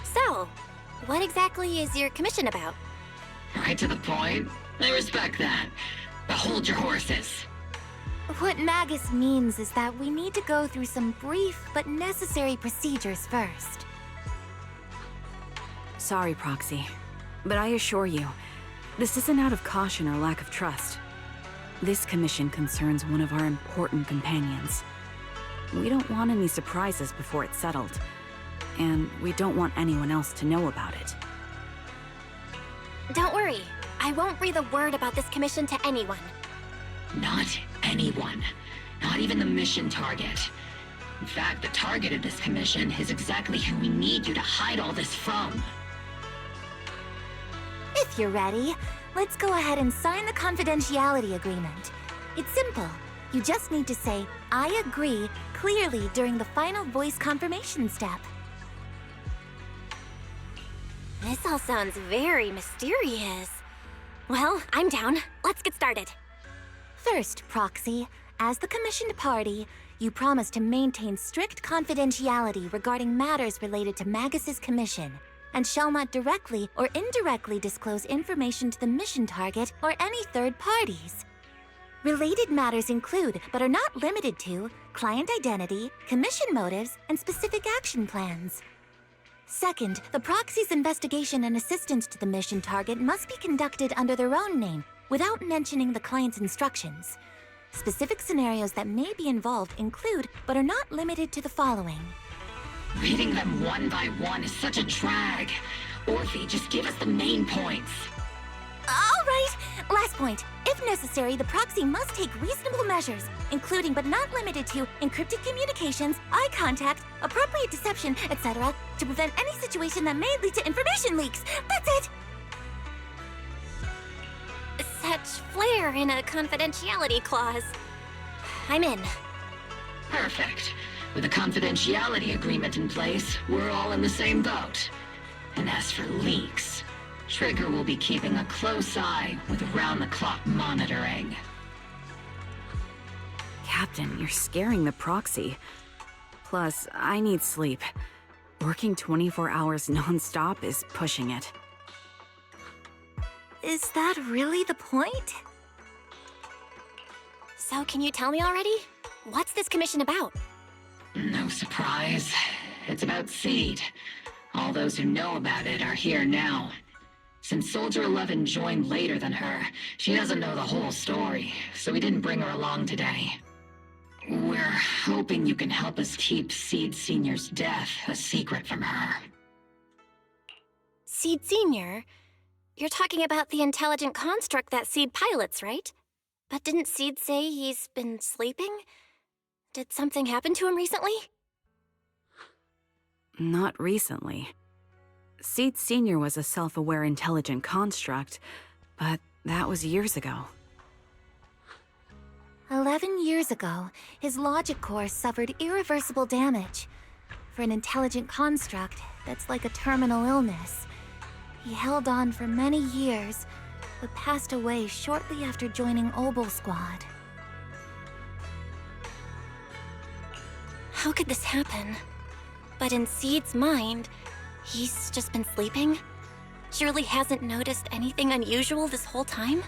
So, what exactly is your commission about? Right to the point. I respect that. But hold your horses. What Magus means is that we need to go through some brief but necessary procedures first. Sorry, Proxy, but I assure you, this isn't out of caution or lack of trust. This commission concerns one of our important companions. We don't want any surprises before it's settled, and we don't want anyone else to know about it. Don't worry, I won't breathe a word about this commission to anyone. Not anyone. Not even the mission target. In fact, the target of this commission is exactly who we need you to hide all this from. If you're ready, let's go ahead and sign the confidentiality agreement. It's simple. You just need to say, "I agree," clearly during the final voice confirmation step. This all sounds very mysterious. Well, I'm down. Let's get started. First, Proxy, as the commissioned party, you promise to maintain strict confidentiality regarding matters related to Magus's commission, and shall not directly or indirectly disclose information to the mission target or any third parties. Related matters include, but are not limited to, client identity, commission motives, and specific action plans. Second, the proxy's investigation and assistance to the mission target must be conducted under their own name, without mentioning the client's instructions. Specific scenarios that may be involved include, but are not limited to the following. Reading them one by one is such a drag. Orphe, just give us the main points. All right, last point. If necessary, the proxy must take reasonable measures, including but not limited to encrypted communications, eye contact, appropriate deception, etc., to prevent any situation that may lead to information leaks. That's it! Such flair in a confidentiality clause. I'm in. Perfect. With a confidentiality agreement in place, we're all in the same boat. And as for leaks, Trigger will be keeping a close eye with round-the-clock monitoring. Captain, you're scaring the proxy. Plus, I need sleep. Working 24 hours non-stop is pushing it. Is that really the point? So can you tell me already? What's this commission about? No surprise. It's about Seed. All those who know about it are here now. Since Soldier 11 joined later than her, she doesn't know the whole story, so we didn't bring her along today. We're hoping you can help us keep Seed Senior's death a secret from her. Seed Senior? You're talking about the intelligent construct that Seed pilots, right? But didn't Seed say he's been sleeping? Did something happen to him recently? Not recently. Seed Senior was a self-aware intelligent construct, but that was years ago. 11 years ago, his logic core suffered irreversible damage. For an intelligent construct, that's like a terminal illness. He held on for many years, but passed away shortly after joining Obel Squad. How could this happen? But in Seed's mind, he's just been sleeping? Surely hasn't noticed anything unusual this whole time?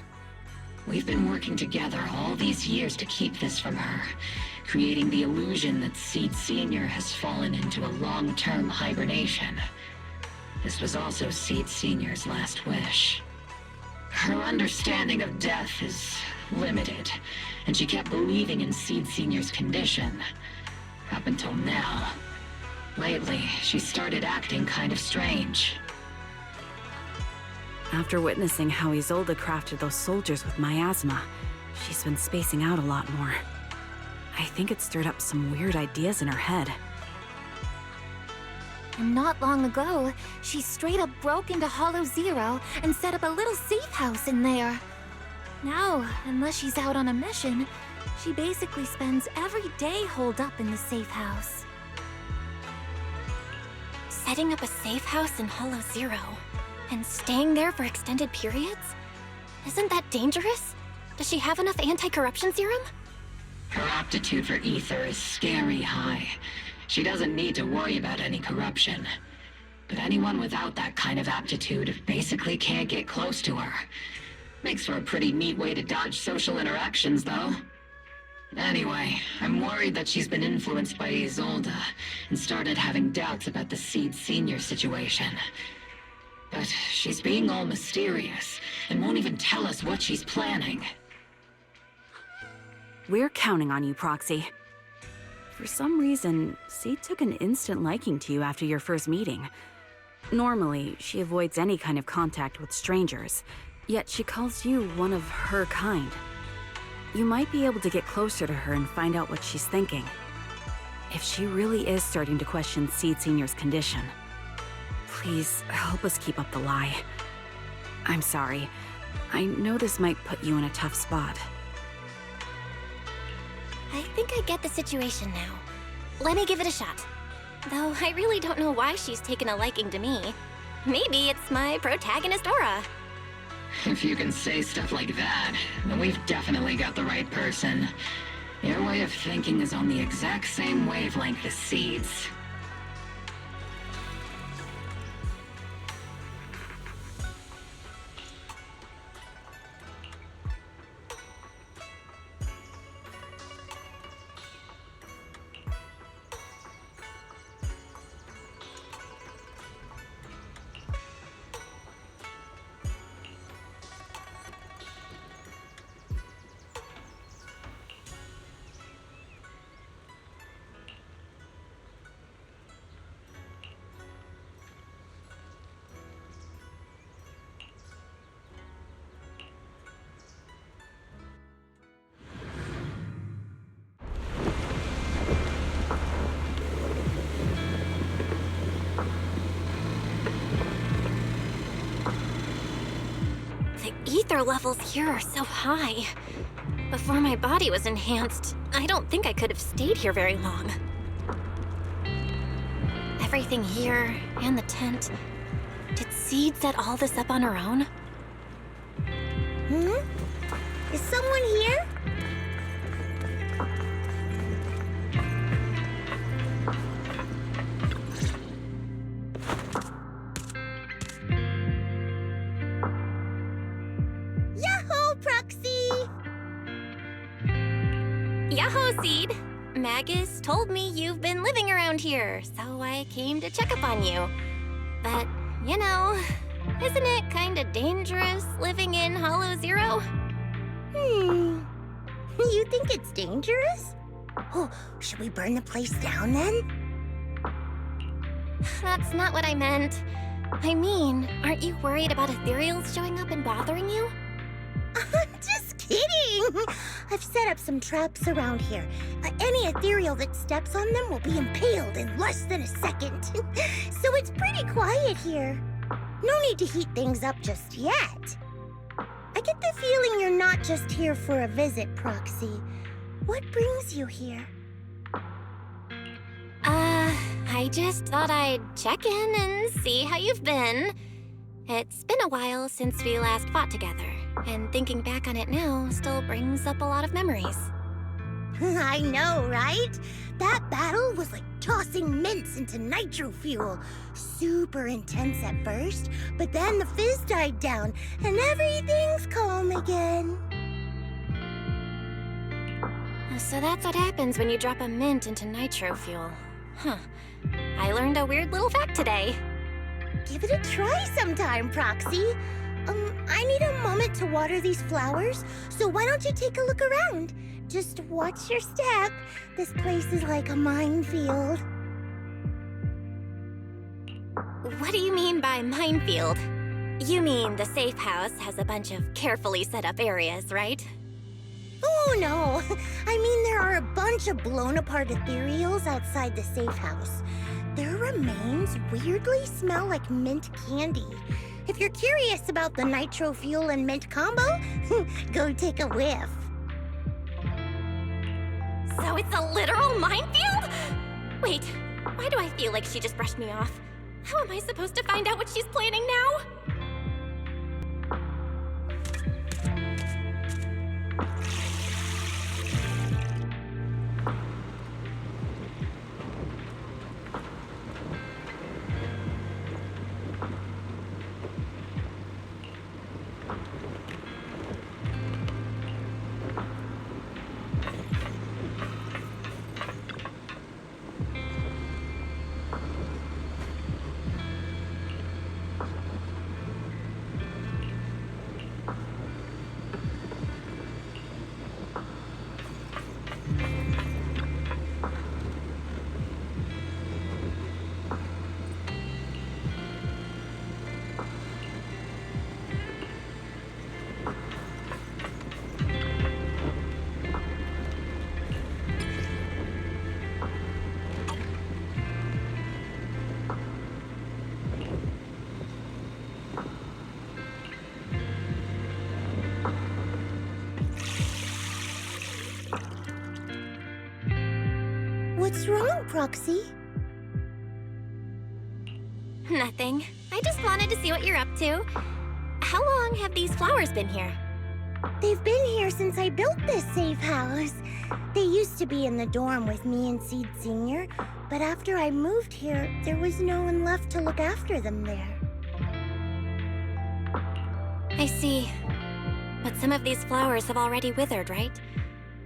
We've been working together all these years to keep this from her, creating the illusion that Seed Senior has fallen into a long-term hibernation. This was also Seed Senior's last wish. Her understanding of death is limited, and she kept believing in Seed Senior's condition. Up until now. Lately, she started acting kind of strange. After witnessing how Isolde crafted those soldiers with miasma, she's been spacing out a lot more. I think it stirred up some weird ideas in her head. And not long ago, she straight up broke into Hollow Zero and set up a little safe house in there. Now, unless she's out on a mission, she basically spends every day holed up in the safe house. Setting up a safe house in Hollow Zero and staying there for extended periods? Isn't that dangerous? Does she have enough anti-corruption serum? Her aptitude for ether is scary high, She doesn't need to worry about any corruption. But anyone without that kind of aptitude basically can't get close to her. Makes for a pretty neat way to dodge social interactions, though. Anyway, I'm worried that she's been influenced by Isolde and started having doubts about the Seed Senior situation. But she's being all mysterious and won't even tell us what she's planning. We're counting on you, Proxy. For some reason, Seed took an instant liking to you after your first meeting. Normally, she avoids any kind of contact with strangers, yet she calls you one of her kind. You might be able to get closer to her and find out what she's thinking. If she really is starting to question Seed Senior's condition, please help us keep up the lie. I'm sorry. I know this might put you in a tough spot. I think I get the situation now. Let me give it a shot. Though I really don't know why she's taken a liking to me. Maybe it's my protagonist aura. If you can say stuff like that, then we've definitely got the right person. Your way of thinking is on the exact same wavelength as Seed's. Ether levels here are so high. Before my body was enhanced, I don't think I could have stayed here very long. Everything here, and the tent. Did Seed set all this up on her own? Is someone here? Yahoo, Seed! Magus told me you've been living around here, so I came to check up on you. But, you know, isn't it kinda dangerous living in Hollow Zero? You think it's dangerous? Oh, should we burn the place down then? That's not what I meant. I mean, aren't you worried about ethereals showing up and bothering you? I'm just kidding! I've set up some traps around here. Any ethereal that steps on them will be impaled in less than a second. So it's pretty quiet here. No need to heat things up just yet. I get the feeling you're not just here for a visit, Proxy. What brings you here? I just thought I'd check in and see how you've been. It's been a while since we last fought together, and thinking back on it now still brings up a lot of memories. I know, right? That battle was like tossing mints into nitro fuel. Super intense at first, but then the fizz died down, and everything's calm again. So that's what happens when you drop a mint into nitro fuel. Huh. I learned a weird little fact today. Give it a try sometime, Proxy. I need a moment to water these flowers, so why don't you take a look around? Just watch your step. This place is like a minefield. What do you mean by minefield? You mean the safe house has a bunch of carefully set up areas, right? Oh, no. I mean, there are a bunch of blown-apart ethereals outside the safe house. Their remains weirdly smell like mint candy. If you're curious about the nitro fuel and mint combo, go take a whiff. So it's a literal minefield? Wait, why do I feel like she just brushed me off? How am I supposed to find out what she's planning now? Proxy? Nothing. I just wanted to see what you're up to. How long have these flowers been here? They've been here since I built this safe house. They used to be in the dorm with me and Seed Senior, but after I moved here, there was no one left to look after them there. I see. But some of these flowers have already withered, right?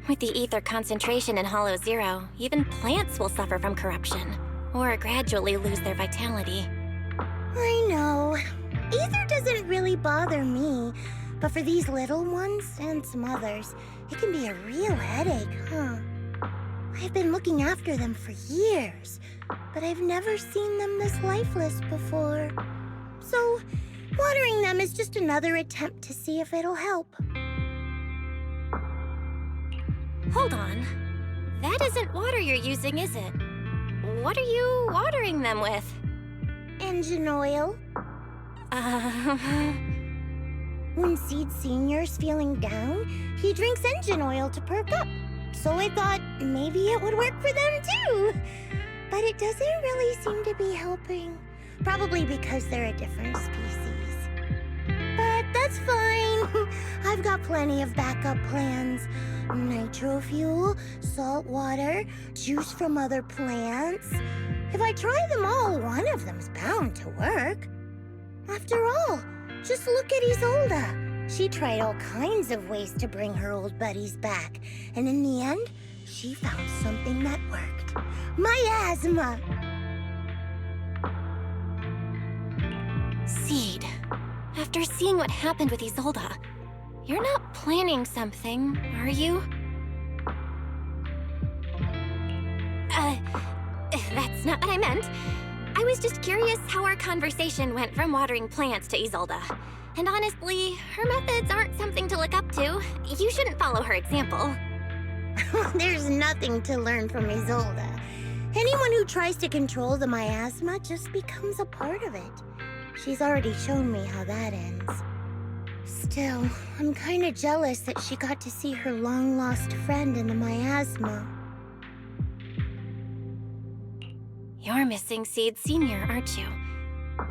With the ether concentration in Hollow Zero, even plants will suffer from corruption, or gradually lose their vitality. I know. Ether doesn't really bother me, but for these little ones and some others, it can be a real headache, huh? I've been looking after them for years, but I've never seen them this lifeless before. So, watering them is just another attempt to see if it'll help. Hold on. That isn't water you're using, is it? What are you watering them with? Engine oil. When Seed Senior's feeling down, he drinks engine oil to perk up. So I thought maybe it would work for them too. But it doesn't really seem to be helping. Probably because they're a different species. But that's fine. I've got plenty of backup plans. Nitro fuel, salt water, juice from other plants. If I try them all, one of them's bound to work. After all, just look at Isolde. She tried all kinds of ways to bring her old buddies back, and in the end, she found something that worked. Miasma! Seed. After seeing what happened with Isolde, you're not planning something, are you? That's not what I meant. I was just curious how our conversation went from watering plants to Isolde. And honestly, her methods aren't something to look up to. You shouldn't follow her example. There's nothing to learn from Isolde. Anyone who tries to control the miasma just becomes a part of it. She's already shown me how that ends. Still, I'm kinda jealous that she got to see her long-lost friend in the miasma. You're missing Seed Senior, aren't you?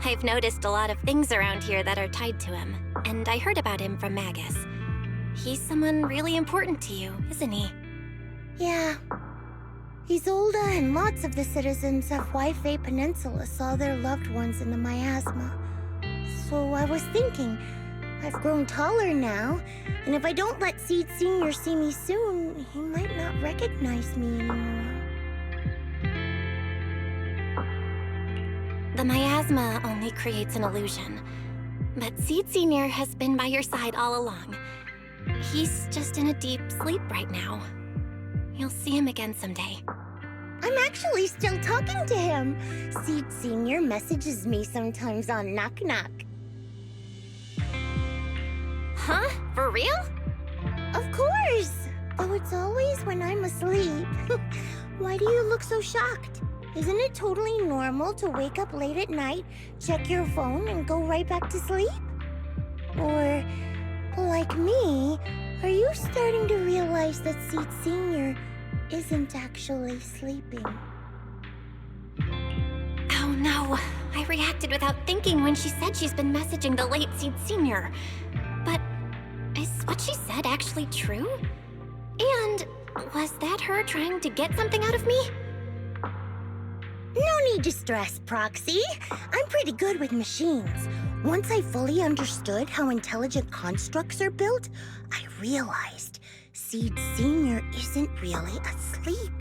I've noticed a lot of things around here that are tied to him, and I heard about him from Magus. He's someone really important to you, isn't he? Yeah. Isolde and lots of the citizens of Wi-Fi Peninsula saw their loved ones in the miasma. So I was thinking, I've grown taller now, and if I don't let Seed Senior see me soon, he might not recognize me anymore. The miasma only creates an illusion, but Seed Senior has been by your side all along. He's just in a deep sleep right now. You'll see him again someday. I'm actually still talking to him. Seed Senior messages me sometimes on Knock Knock. Huh? For real? Of course! Though it's always when I'm asleep. Why do you look so shocked? Isn't it totally normal to wake up late at night, check your phone, and go right back to sleep? Or, like me, are you starting to realize that Seed Senior isn't actually sleeping? Oh no, I reacted without thinking when she said she's been messaging the late Seed Senior. But is what she said actually true? And was that her trying to get something out of me? No need to stress, Proxy. I'm pretty good with machines. Once I fully understood how intelligent constructs are built, I realized Seed Senior isn't really asleep.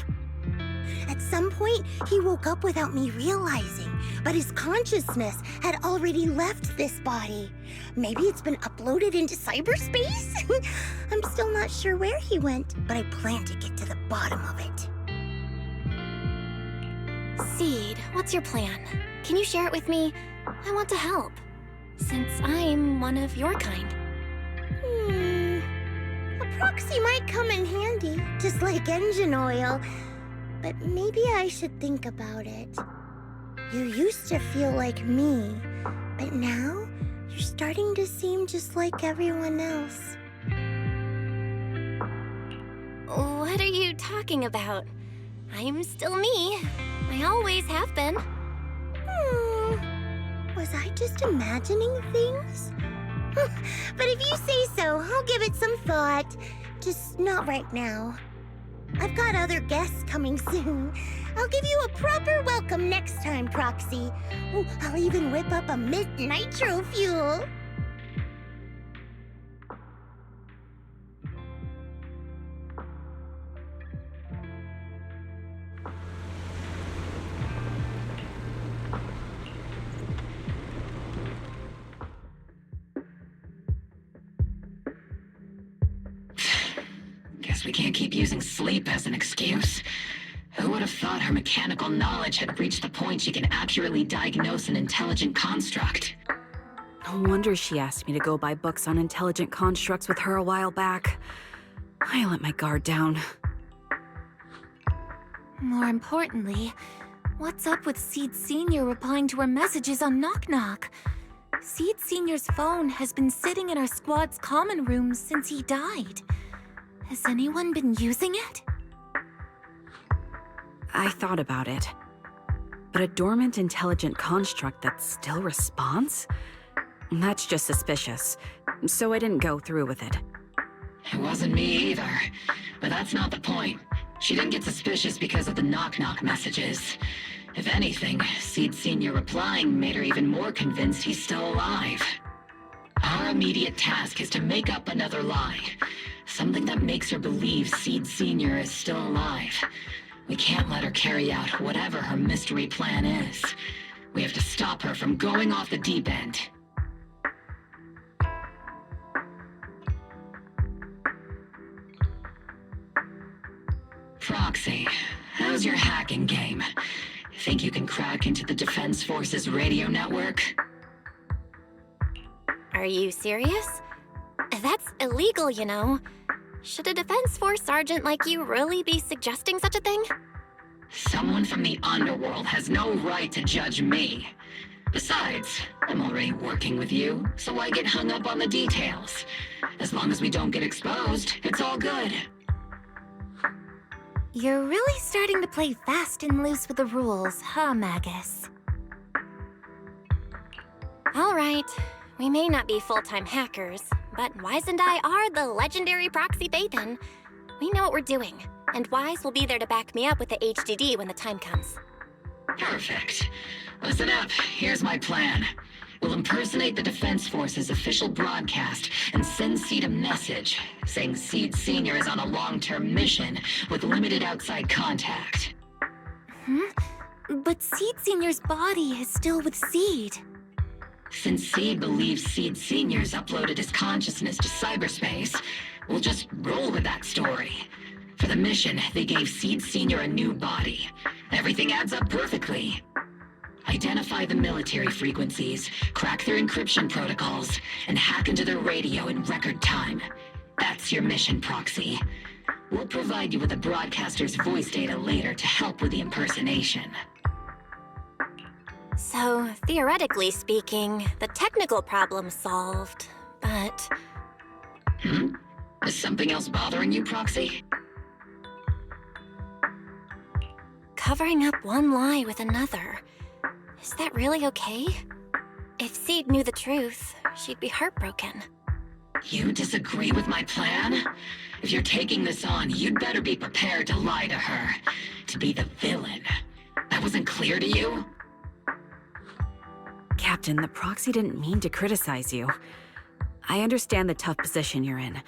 At some point, he woke up without me realizing, but his consciousness had already left this body. Maybe it's been uploaded into cyberspace? I'm still not sure where he went, but I plan to get to the bottom of it. Seed, what's your plan? Can you share it with me? I want to help, since I'm one of your kind. A proxy might come in handy, just like engine oil. But maybe I should think about it. You used to feel like me, but now you're starting to seem just like everyone else. What are you talking about? I'm still me. I always have been. Was I just imagining things? But if you say so, I'll give it some thought. Just not right now. I've got other guests coming soon. I'll give you a proper welcome next time, Proxy. Oh, I'll even whip up a mint nitro fuel. Guess we can't keep using sleep as an excuse. Who would have thought her mechanical knowledge had reached the point she can accurately diagnose an intelligent construct? No wonder she asked me to go buy books on intelligent constructs with her a while back. I let my guard down. More importantly, what's up with Seed Sr. replying to her messages on Knock Knock? Seed Sr.'s phone has been sitting in our squad's common room since he died. Has anyone been using it? I thought about it. But a dormant intelligent construct that still responds? That's just suspicious. So I didn't go through with it. It wasn't me either. But that's not the point. She didn't get suspicious because of the knock-knock messages. If anything, Seed Sr. replying made her even more convinced he's still alive. Our immediate task is to make up another lie. Something that makes her believe Seed Sr. is still alive. We can't let her carry out whatever her mystery plan is. We have to stop her from going off the deep end. Proxy, how's your hacking game? Think you can crack into the Defense Force's radio network? Are you serious? That's illegal, you know. Should a Defense Force sergeant like you really be suggesting such a thing? Someone from the underworld has no right to judge me. Besides, I'm already working with you, so why get hung up on the details? As long as we don't get exposed, it's all good. You're really starting to play fast and loose with the rules, huh, Magus? All right. We may not be full-time hackers, but Wise and I are the legendary Proxy Phaethon. We know what we're doing, and Wise will be there to back me up with the HDD when the time comes. Perfect. Listen up, here's my plan. We'll impersonate the Defense Force's official broadcast and send Seed a message saying Seed Sr. is on a long-term mission with limited outside contact. But Seed Sr.'s body is still with Seed. Since Seed believes Seed Sr.'s uploaded his consciousness to cyberspace, we'll just roll with that story. For the mission, they gave Seed Sr. a new body. Everything adds up perfectly. Identify the military frequencies, crack their encryption protocols, and hack into their radio in record time. That's your mission, Proxy. We'll provide you with the broadcaster's voice data later to help with the impersonation. So, theoretically speaking, the technical problem's solved, but... Is something else bothering you, Proxy? Covering up one lie with another. Is that really okay? If Seed knew the truth, she'd be heartbroken. You disagree with my plan? If you're taking this on, you'd better be prepared to lie to her. To be the villain. That wasn't clear to you? Captain, the Proxy didn't mean to criticize you. I understand the tough position you're in,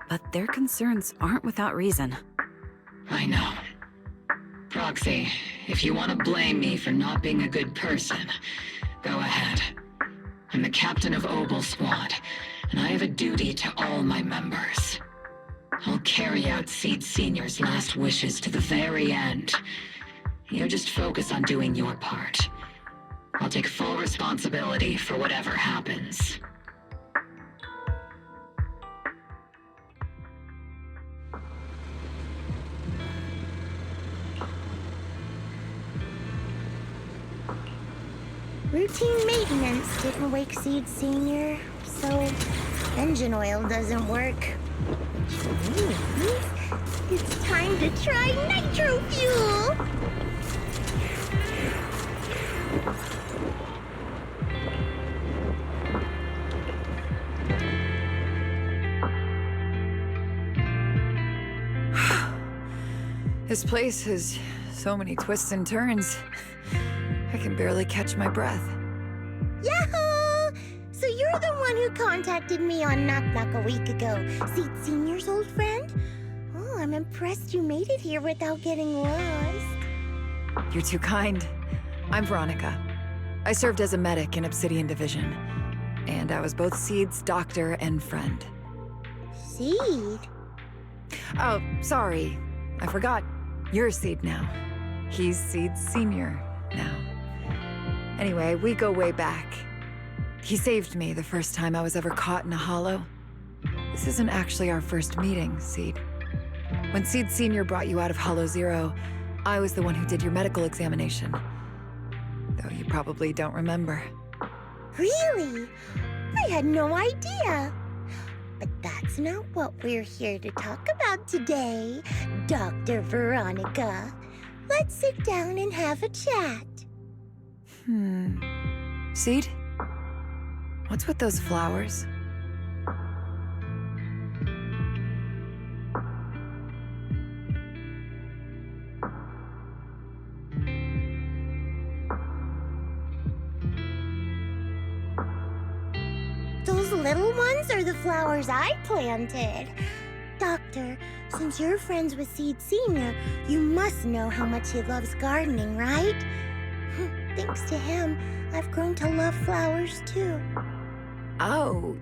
but their concerns aren't without reason. I know. Proxy, if you want to blame me for not being a good person, go ahead. I'm the captain of Obel Squad, and I have a duty to all my members. I'll carry out Seed Sr.'s last wishes to the very end. You just focus on doing your part. I'll take full responsibility for whatever happens. Routine maintenance didn't wake Seed Sr., so engine oil doesn't work. Which means it's time to try nitro fuel! This place has so many twists and turns. I can barely catch my breath. Yahoo! So you're the one who contacted me on Knock Knock a week ago. Seed Senior's old friend? Oh, I'm impressed you made it here without getting lost. You're too kind. I'm Veronica. I served as a medic in Obsidian Division. And I was both Seed's doctor and friend. Seed? Oh, sorry. I forgot. You're Seed now. He's Seed Senior now. Anyway, we go way back. He saved me the first time I was ever caught in a hollow. This isn't actually our first meeting, Seed. When Seed Senior brought you out of Hollow Zero, I was the one who did your medical examination. Though you probably don't remember. Really? I had no idea. But that's not what we're here to talk about today, Dr. Veronica. Let's sit down and have a chat. Seed? What's with those flowers? Those little ones are the flowers I planted. Doctor, since you're friends with Seed Senior, you must know how much he loves gardening, right? Thanks to him, I've grown to love flowers too. Oh,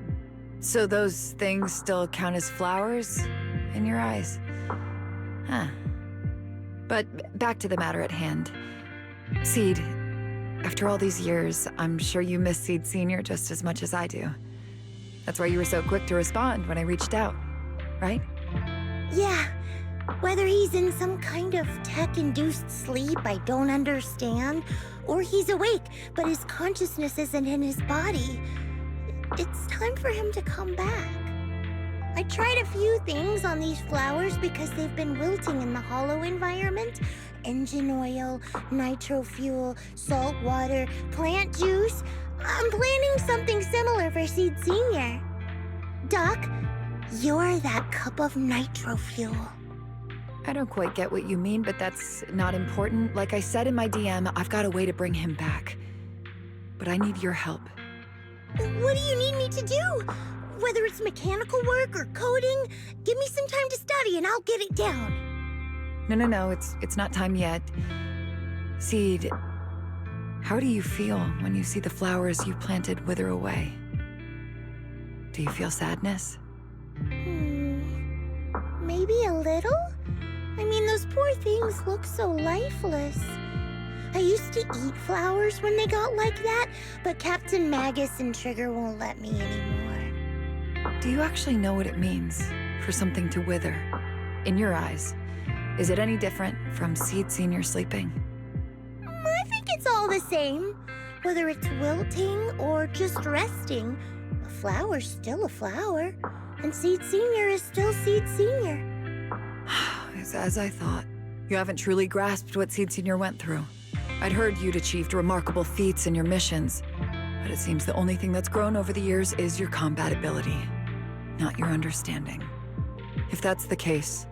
so those things still count as flowers in your eyes? Huh. But back to the matter at hand. Seed, after all these years, I'm sure you miss Seed Senior just as much as I do. That's why you were so quick to respond when I reached out, right? Yeah. Whether he's in some kind of tech-induced sleep I don't understand, or he's awake, but his consciousness isn't in his body, it's time for him to come back. I tried a few things on these flowers because they've been wilting in the hollow environment. Engine oil, nitro fuel, salt water, plant juice. I'm planning something similar for Seed Senior. Doc, you're that cup of nitro fuel. I don't quite get what you mean, but that's not important. Like I said in my DM, I've got a way to bring him back. But I need your help. What do you need me to do? Whether it's mechanical work or coding, give me some time to study and I'll get it down. No, it's not time yet. Seed, how do you feel when you see the flowers you planted wither away? Do you feel sadness? Maybe a little? I mean, those poor things look so lifeless. I used to eat flowers when they got like that, but Captain Magus and Trigger won't let me anymore. Do you actually know what it means for something to wither? In your eyes, is it any different from Seed Senior sleeping? I think it's all the same. Whether it's wilting or just resting, a flower's still a flower, and Seed Senior is still Seed Senior. It's as I thought. You haven't truly grasped what Seed Senior went through. I'd heard you'd achieved remarkable feats in your missions, but it seems the only thing that's grown over the years is your combat ability, not your understanding. If that's the case,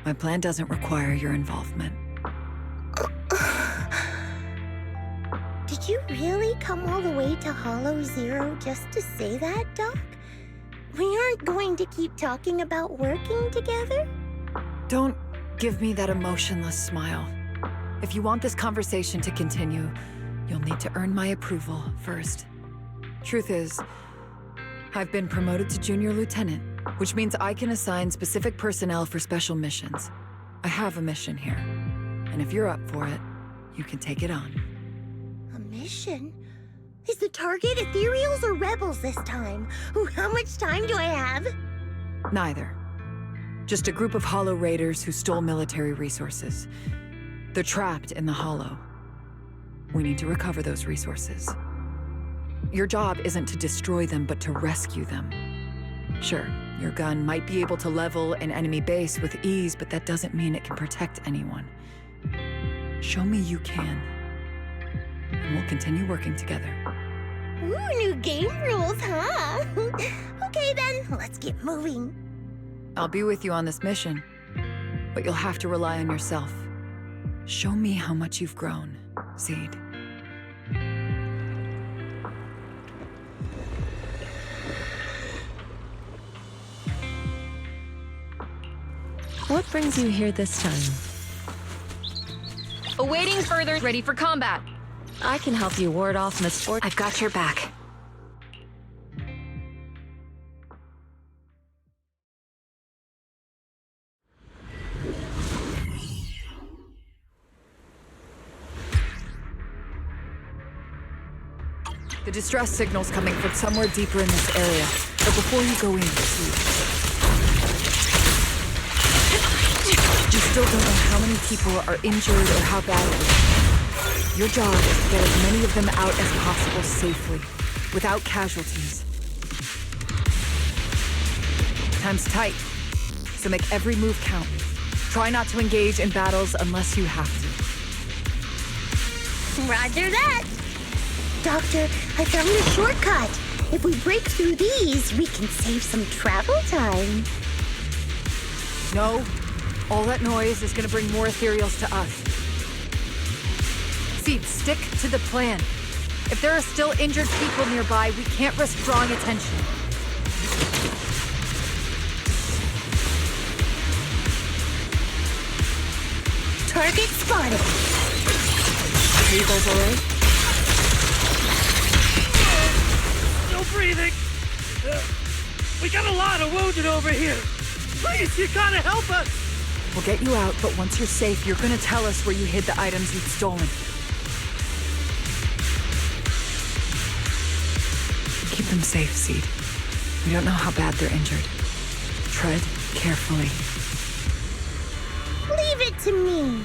my plan doesn't require your involvement. Did you really come all the way to Hollow Zero just to say that, Doc? We aren't going to keep talking about working together? Don't give me that emotionless smile. If you want this conversation to continue, you'll need to earn my approval first. Truth is, I've been promoted to Junior Lieutenant, which means I can assign specific personnel for special missions. I have a mission here, and if you're up for it, you can take it on. A mission? Is the target Ethereals or Rebels this time? How much time do I have? Neither. Just a group of Hollow Raiders who stole military resources. They're trapped in the Hollow. We need to recover those resources. Your job isn't to destroy them, but to rescue them. Sure, your gun might be able to level an enemy base with ease, but that doesn't mean it can protect anyone. Show me you can, and we'll continue working together. Ooh, new game rules, huh? Okay then, let's get moving. I'll be with you on this mission. but you'll have to rely on yourself. Show me how much you've grown, Seed. What brings you here this time? Awaiting further, ready for combat. I can help you ward off misfortune. I've got your back. The distress signal's coming from somewhere deeper in this area. But before you go in, Seed, you still don't know how many people are injured or how bad it is. Your job is to get as many of them out as possible safely, without casualties. Time's tight, so make every move count. Try not to engage in battles unless you have to. Roger that. Doctor, I found a shortcut. If we break through these, we can save some travel time. No, all that noise is gonna bring more ethereals to us. Seed, stick to the plan. If there are still injured people nearby, we can't risk drawing attention. Target spotted. Are you guys alright? Still breathing. We got a lot of wounded over here. Please, you gotta help us. We'll get you out, but once you're safe, you're gonna tell us where you hid the items you'd stolen. Keep them safe, Seed. We don't know how bad they're injured. Tread carefully. Leave it to me.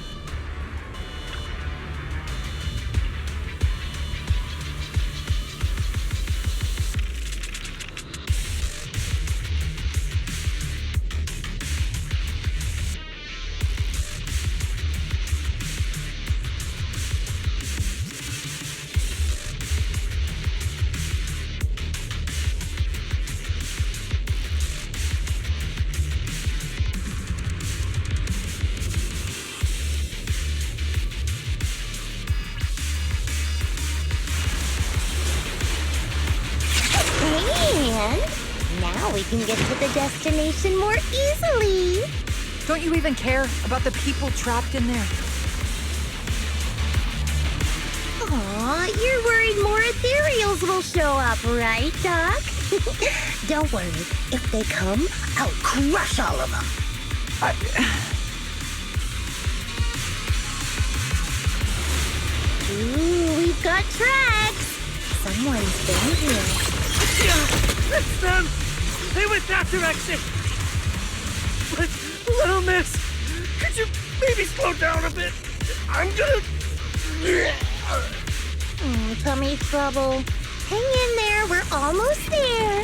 Now we can get to the destination more easily. Don't you even care about the people trapped in there? Aw, you're worried more ethereals will show up, right, Doc? Don't worry. If they come, I'll crush all of them. Ooh, we've got tracks. Someone's been here. Yeah, it's them. They went that direction. But, little miss, could you maybe slow down a bit? I'm gonna... Tummy trouble. Hang in there, we're almost there.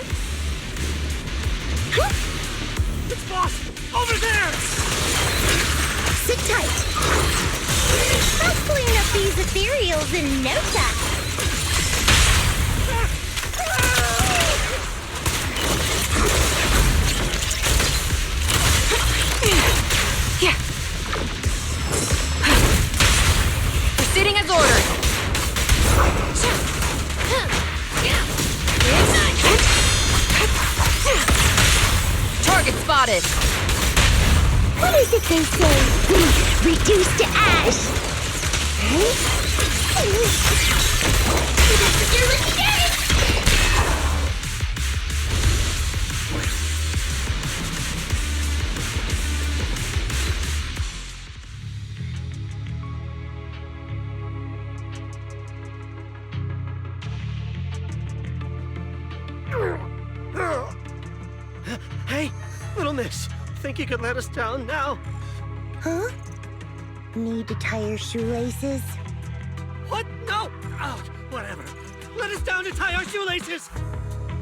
It's boss, over there. Sit tight. I'll clean up these ethereals in no time. Proceeding as ordered. Target spotted. What is it they say? Reduced to ash. You're looking at it. Hey, little miss, think you could let us down now? Huh? Need to tie your shoelaces? What? No! Oh, whatever. Let us down to tie our shoelaces!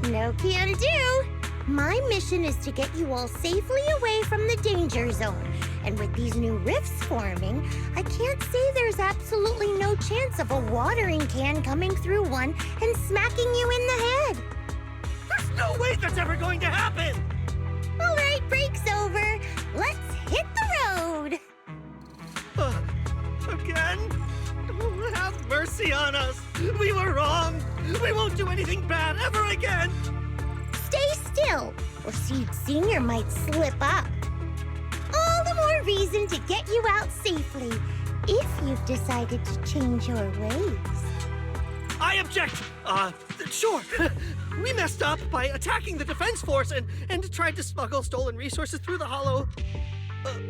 No can do. My mission is to get you all safely away from the danger zone. And with these new rifts forming, I can't say there's absolutely no chance of a watering can coming through one and smacking you in the head. There's no way that's ever going to happen! All right, break's over. Let's hit the road. again? Oh, have mercy on us. We were wrong. We won't do anything bad ever again. Stay still, or Seed Senior might slip up. All the more reason to get you out safely, if you've decided to change your ways. I object. Sure. We messed up by attacking the defense force and tried to smuggle stolen resources through the Hollow.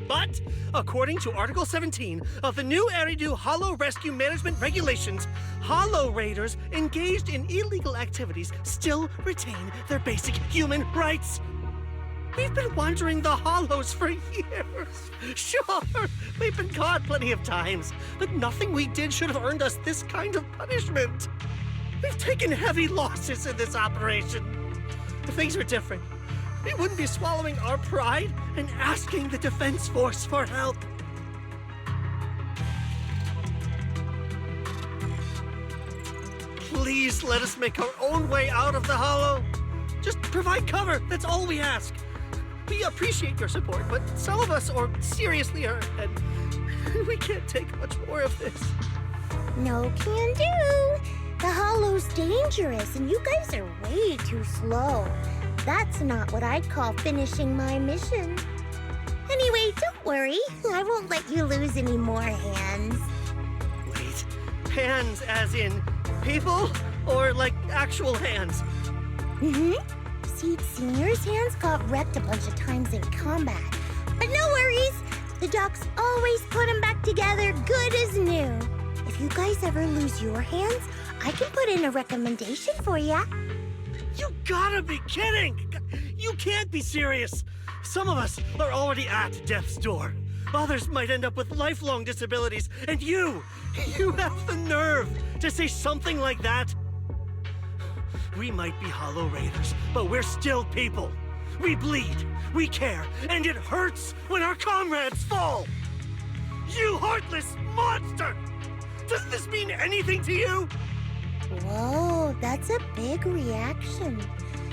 But, according to Article 17 of the new Eridu Hollow Rescue Management Regulations, Hollow Raiders engaged in illegal activities still retain their basic human rights. We've been wandering the Hollows for years. Sure, we've been caught plenty of times, but nothing we did should have earned us this kind of punishment. We've taken heavy losses in this operation. If things were different, we wouldn't be swallowing our pride and asking the defense force for help. Please let us make our own way out of the Hollow. Just provide cover, that's all we ask. We appreciate your support, but some of us are seriously hurt, and we can't take much more of this. No can do. The Hollow's dangerous, and you guys are way too slow. That's not what I'd call finishing my mission. Anyway, don't worry. I won't let you lose any more hands. Wait, hands as in people? Or like actual hands? Mm-hmm. Seed Senior's hands got wrecked a bunch of times in combat. But no worries. The docs always put them back together good as new. If you guys ever lose your hands, I can put in a recommendation for ya. You gotta be kidding! You can't be serious! Some of us are already at death's door. Others might end up with lifelong disabilities, and you have the nerve to say something like that? We might be Hollow Raiders, but we're still people. We bleed, we care, and it hurts when our comrades fall! You heartless monster! Does this mean anything to you? Whoa, that's a big reaction.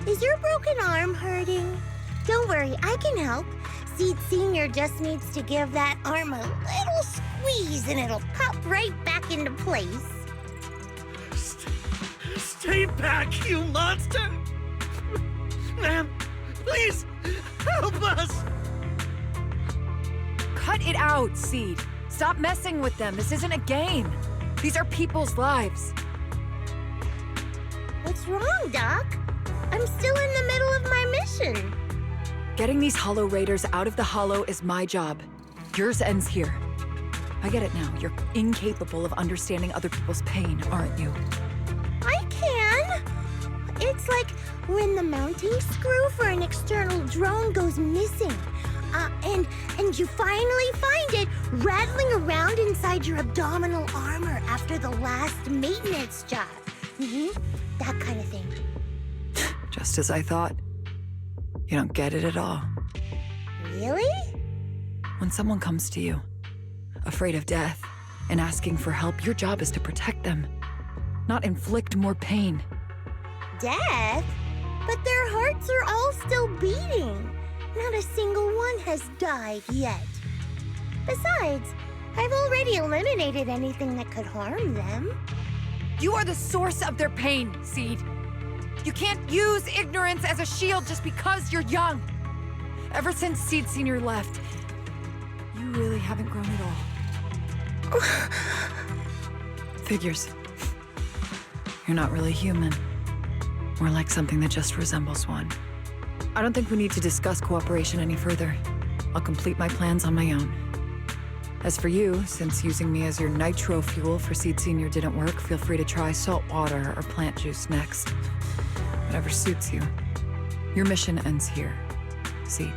Is your broken arm hurting? Don't worry, I can help. Seed Senior just needs to give that arm a little squeeze and it'll pop right back into place. Stay back, you monster! Ma'am, please, help us! Cut it out, Seed. Stop messing with them. This isn't a game. These are people's lives. What's wrong, Doc? I'm still in the middle of my mission. Getting these Hollow Raiders out of the Hollow is my job. Yours ends here. I get it now. You're incapable of understanding other people's pain, aren't you? I can. It's like when the mounting screw for an external drone goes missing. And you finally find it rattling around inside your abdominal armor after the last maintenance job. That kind of thing. Just as I thought. You don't get it at all. Really? When someone comes to you, afraid of death, and asking for help, your job is to protect them, not inflict more pain. Death? But their hearts are all still beating. Not a single one has died yet. Besides, I've already eliminated anything that could harm them. You are the source of their pain, Seed. You can't use ignorance as a shield just because you're young. Ever since Seed Senior left, you really haven't grown at all. Figures. You're not really human. More like something that just resembles one. I don't think we need to discuss cooperation any further. I'll complete my plans on my own. As for you, since using me as your nitro fuel for Seed Senior didn't work, feel free to try salt water or plant juice next. Whatever suits you. Your mission ends here, Seed.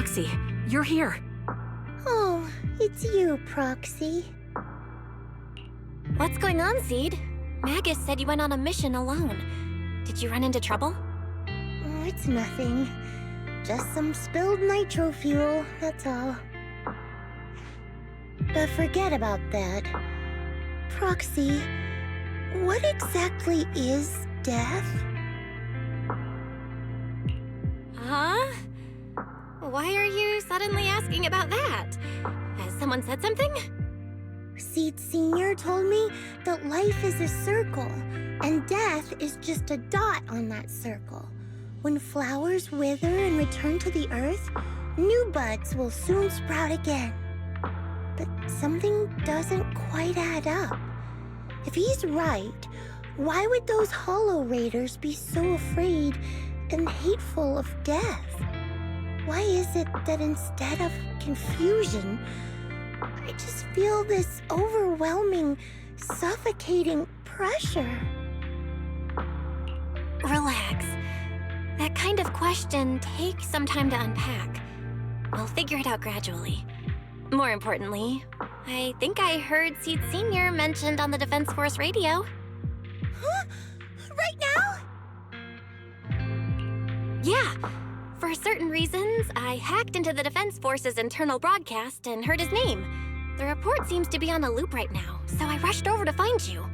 Proxy, you're here. Oh, it's you, Proxy. What's going on, Seed? Magus said you went on a mission alone. Did you run into trouble? Oh, it's nothing. Just some spilled nitro fuel, that's all. But forget about that. Proxy, what exactly is death? Huh? Why are you suddenly asking about that? Has someone said something? Seed Senior told me that life is a circle, and death is just a dot on that circle. When flowers wither and return to the earth, new buds will soon sprout again. But something doesn't quite add up. If he's right, why would those Hollow Raiders be so afraid and hateful of death? Why is it that instead of confusion, I just feel this overwhelming, suffocating pressure? Relax. That kind of question takes some time to unpack. We'll figure it out gradually. More importantly, I think I heard Seed Senior mentioned on the Defense Force radio. Huh? Right now? Yeah. For certain reasons, I hacked into the Defense Force's internal broadcast and heard his name. The report seems to be on a loop right now, so I rushed over to find you.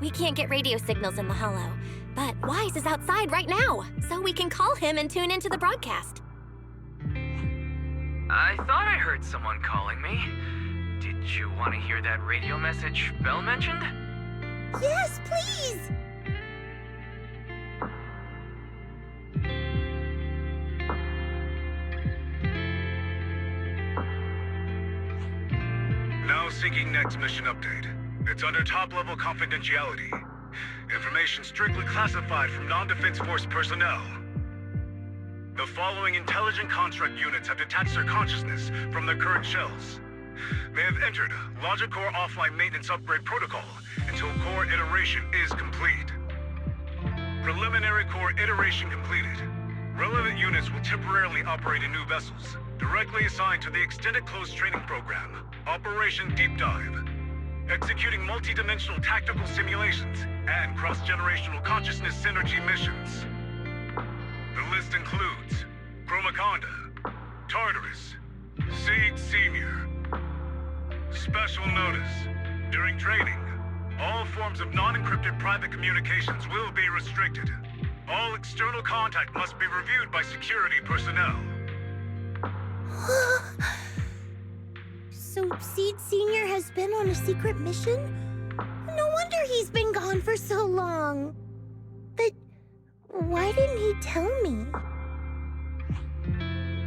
We can't get radio signals in the Hollow, but Wise is outside right now, so we can call him and tune into the broadcast. I thought I heard someone calling me. Did you want to hear that radio message Belle mentioned? Yes, please! Now seeking next mission update. It's under top-level confidentiality. Information strictly classified from non-Defense Force personnel. The following intelligent construct units have detached their consciousness from their current shells. They have entered Logic Core offline maintenance upgrade protocol until core iteration is complete. Preliminary core iteration completed. Relevant units will temporarily operate in new vessels, directly assigned to the extended closed training program, Operation Deep Dive, executing multi-dimensional tactical simulations and cross-generational consciousness synergy missions. The list includes Chromaconda, Tartarus, Seed Senior. Special notice. During training, all forms of non-encrypted private communications will be restricted. All external contact must be reviewed by security personnel. So Seed Senior has been on a secret mission? No wonder he's been gone for so long. But why didn't he tell me?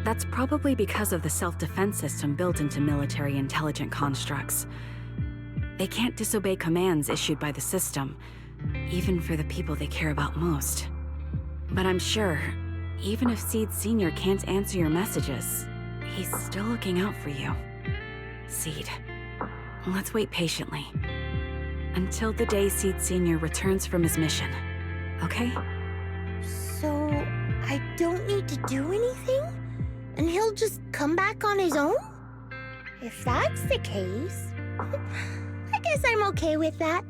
That's probably because of the self-defense system built into military intelligent constructs. They can't disobey commands issued by the system, even for the people they care about most. But I'm sure, even if Seed Senior can't answer your messages, he's still looking out for you. Seed, let's wait patiently. Until the day Seed Senior returns from his mission, okay? So I don't need to do anything? And he'll just come back on his own? If that's the case, I guess I'm okay with that.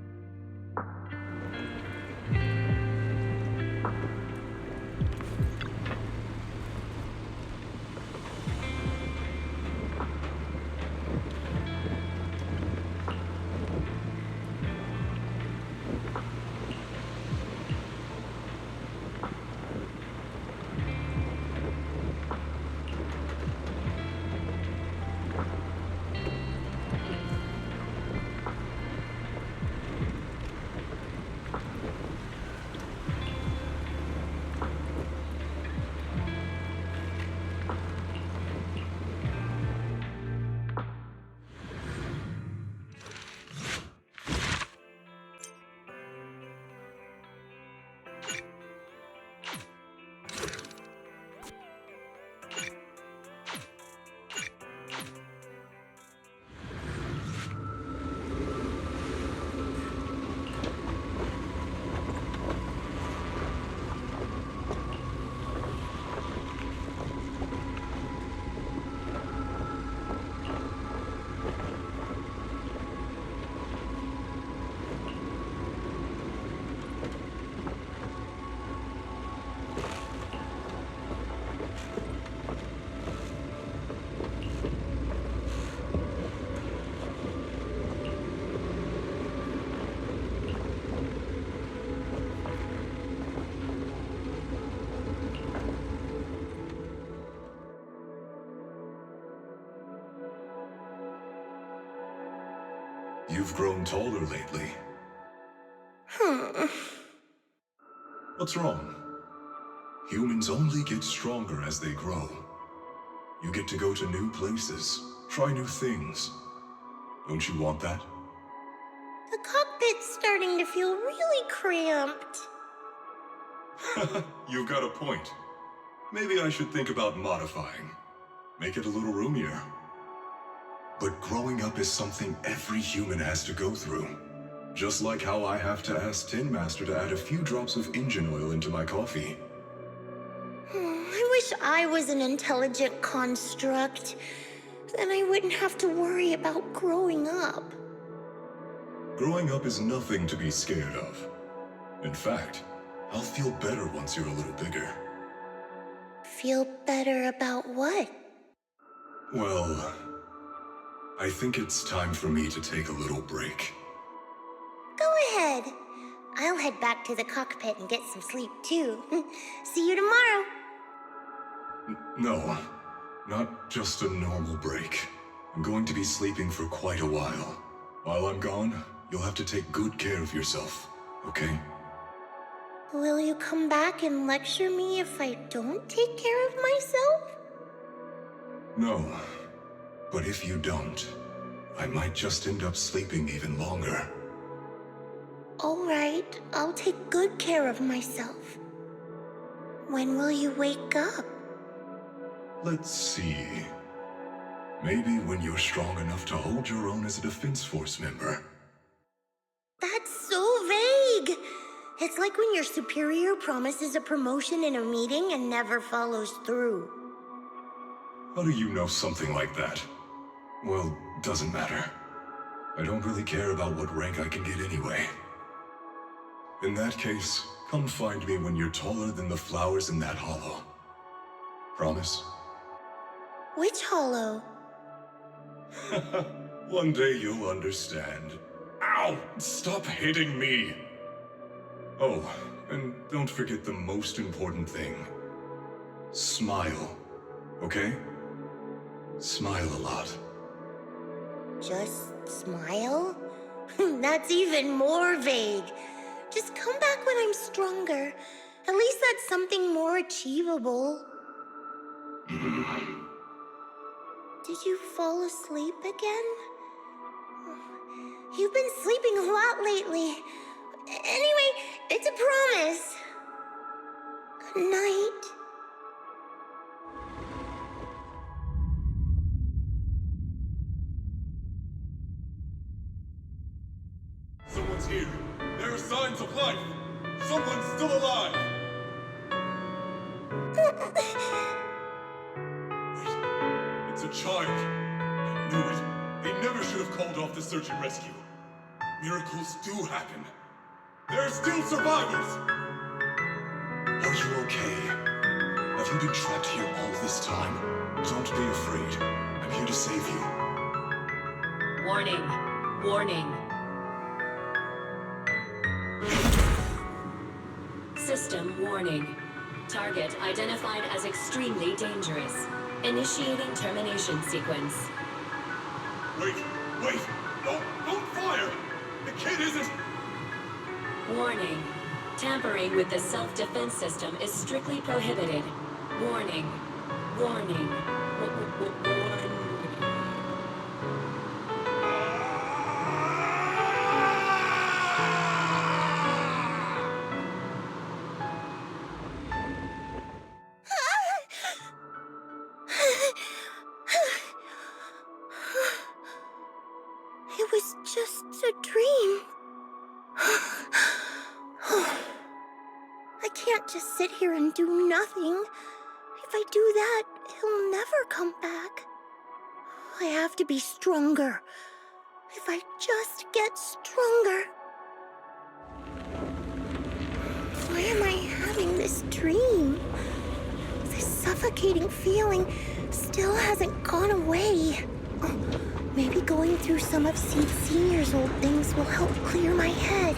You've grown taller lately. What's wrong? Humans only get stronger as they grow. You get to go to new places, try new things. Don't you want that? The cockpit's starting to feel really cramped. You've got a point. Maybe I should think about modifying. Make it a little roomier. But growing up is something every human has to go through. Just like how I have to ask Tin Master to add a few drops of engine oil into my coffee. I wish I was an intelligent construct. Then I wouldn't have to worry about growing up. Growing up is nothing to be scared of. In fact, I'll feel better once you're a little bigger. Feel better about what? Well, I think it's time for me to take a little break. Go ahead. I'll head back to the cockpit and get some sleep too. See you tomorrow. No, not just a normal break. I'm going to be sleeping for quite a while. While I'm gone, you'll have to take good care of yourself, okay? Will you come back and lecture me if I don't take care of myself? No, but if you don't, I might just end up sleeping even longer. All right, I'll take good care of myself. When will you wake up? Let's see. Maybe when you're strong enough to hold your own as a Defense Force member. That's so vague! It's like when your superior promises a promotion in a meeting and never follows through. How do you know something like that? Well, doesn't matter. I don't really care about what rank I can get anyway. In that case, come find me when you're taller than the flowers in that hollow. Promise? Which hollow? One day you'll understand. Ow! Stop hitting me! Oh, and don't forget the most important thing. Smile, okay? Smile a lot. Just smile? That's even more vague. Just come back when I'm stronger. At least that's something more achievable. Did you fall asleep again? You've been sleeping a lot lately. Anyway, it's a promise. Good night. Someone's here. There are signs of life. Someone's still alive. Wait, it's a child. I knew it. They never should have called off the search and rescue. Miracles do happen. There are still survivors. Are you okay? Have you been trapped here all this time? Don't be afraid. I'm here to save you. Warning. Warning. System warning. Target identified as extremely dangerous. Initiating termination sequence. Wait! Don't fire! The kid isn't... Warning. Tampering with the self-defense system is strictly prohibited. Warning. Warning. Warning. It was just a dream. I can't just sit here and do nothing. If I do that, he'll never come back. I have to be stronger. If I just get stronger. Why am I having this dream? This suffocating feeling still hasn't gone away. Maybe going through some of Seed Senior's old things will help clear my head.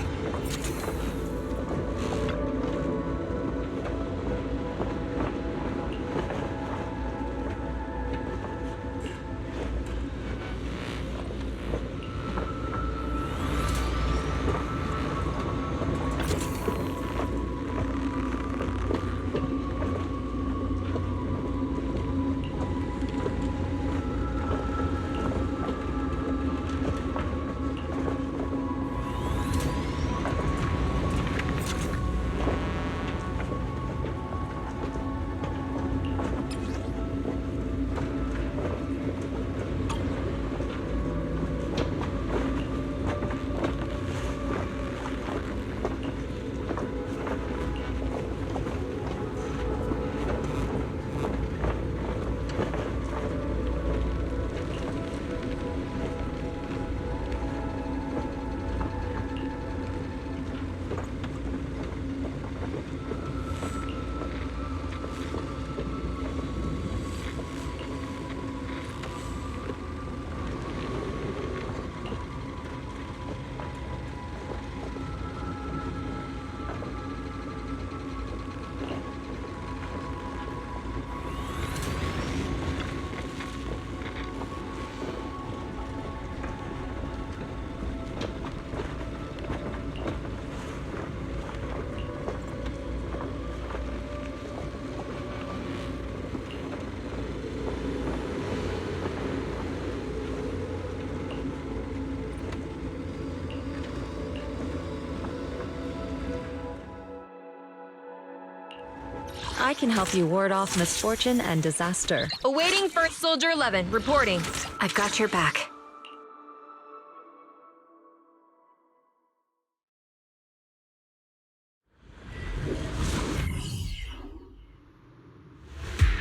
I can help you ward off misfortune and disaster. Awaiting First Soldier 11, reporting. I've got your back.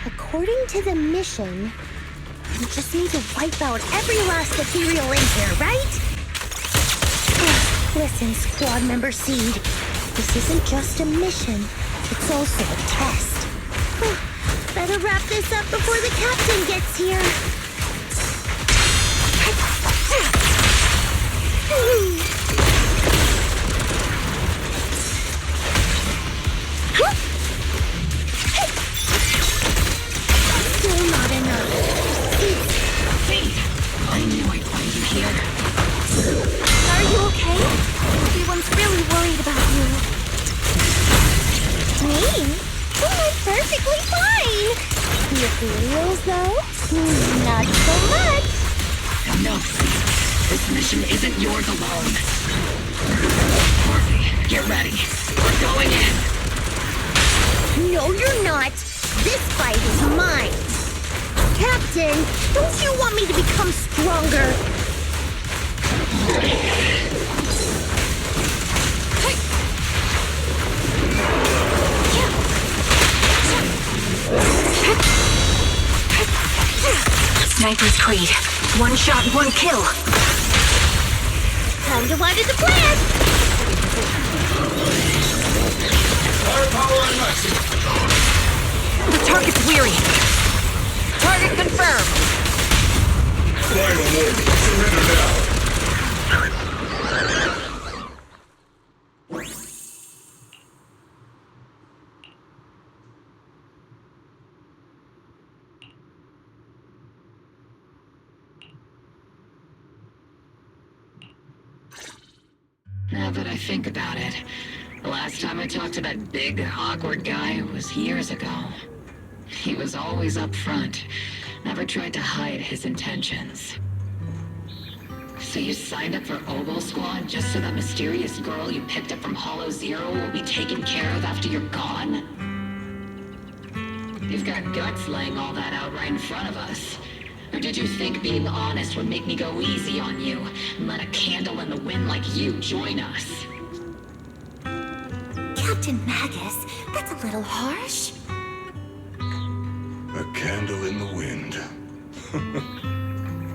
According to the mission, we just need to wipe out every last ethereal in here, right? Listen, squad member Seed. This isn't just a mission. It's also a test. Better wrap this up before the captain gets here. Still not enough. Wait, I knew I'd find you here. Are you okay? Everyone's really worried about you. Me? Oh, I'm perfectly fine. The ethereals, though? Not so much. Enough. This mission isn't yours alone. Harvey, get ready. We're going in. No, you're not. This fight is mine. Captain, don't you want me to become stronger? Sniper's Creed. One shot, one kill. Time to water the plant. Firepower and maximum. The target's weary. Target confirmed. Final warning. Surrender now. Now that I think about it, the last time I talked to that big, awkward guy was years ago. He was always up front, never tried to hide his intentions. So you signed up for Oboe Squad just so that mysterious girl you picked up from Hollow Zero will be taken care of after you're gone? You've got guts laying all that out right in front of us. Or did you think being honest would make me go easy on you and let a candle in the wind like you join us? Captain Magus, that's a little harsh. A candle in the wind.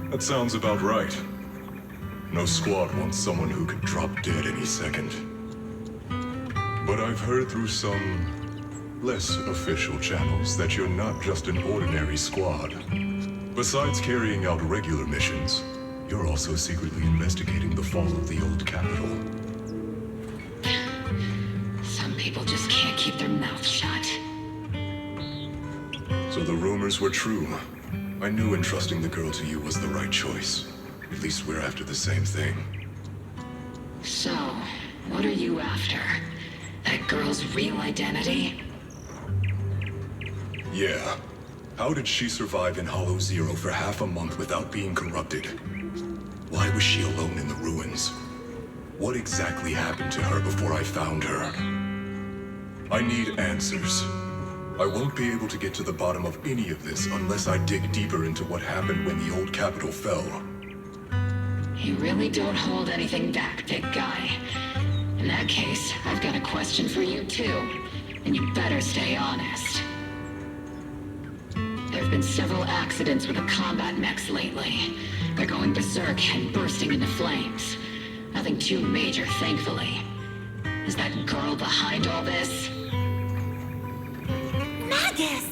That sounds about right. No squad wants someone who could drop dead any second. But I've heard through some less official channels that you're not just an ordinary squad. Besides carrying out regular missions, you're also secretly investigating the fall of the old capital. Some people just can't keep their mouths shut. So the rumors were true. I knew entrusting the girl to you was the right choice. At least we're after the same thing. So, what are you after? That girl's real identity? Yeah. How did she survive in Hollow Zero for half a month without being corrupted? Why was she alone in the ruins? What exactly happened to her before I found her? I need answers. I won't be able to get to the bottom of any of this unless I dig deeper into what happened when the old capital fell. You really don't hold anything back, big guy. In that case, I've got a question for you too. And you better stay honest. There have been several accidents with the combat mechs lately. They're going berserk and bursting into flames. Nothing too major, thankfully. Is that girl behind all this? Magus!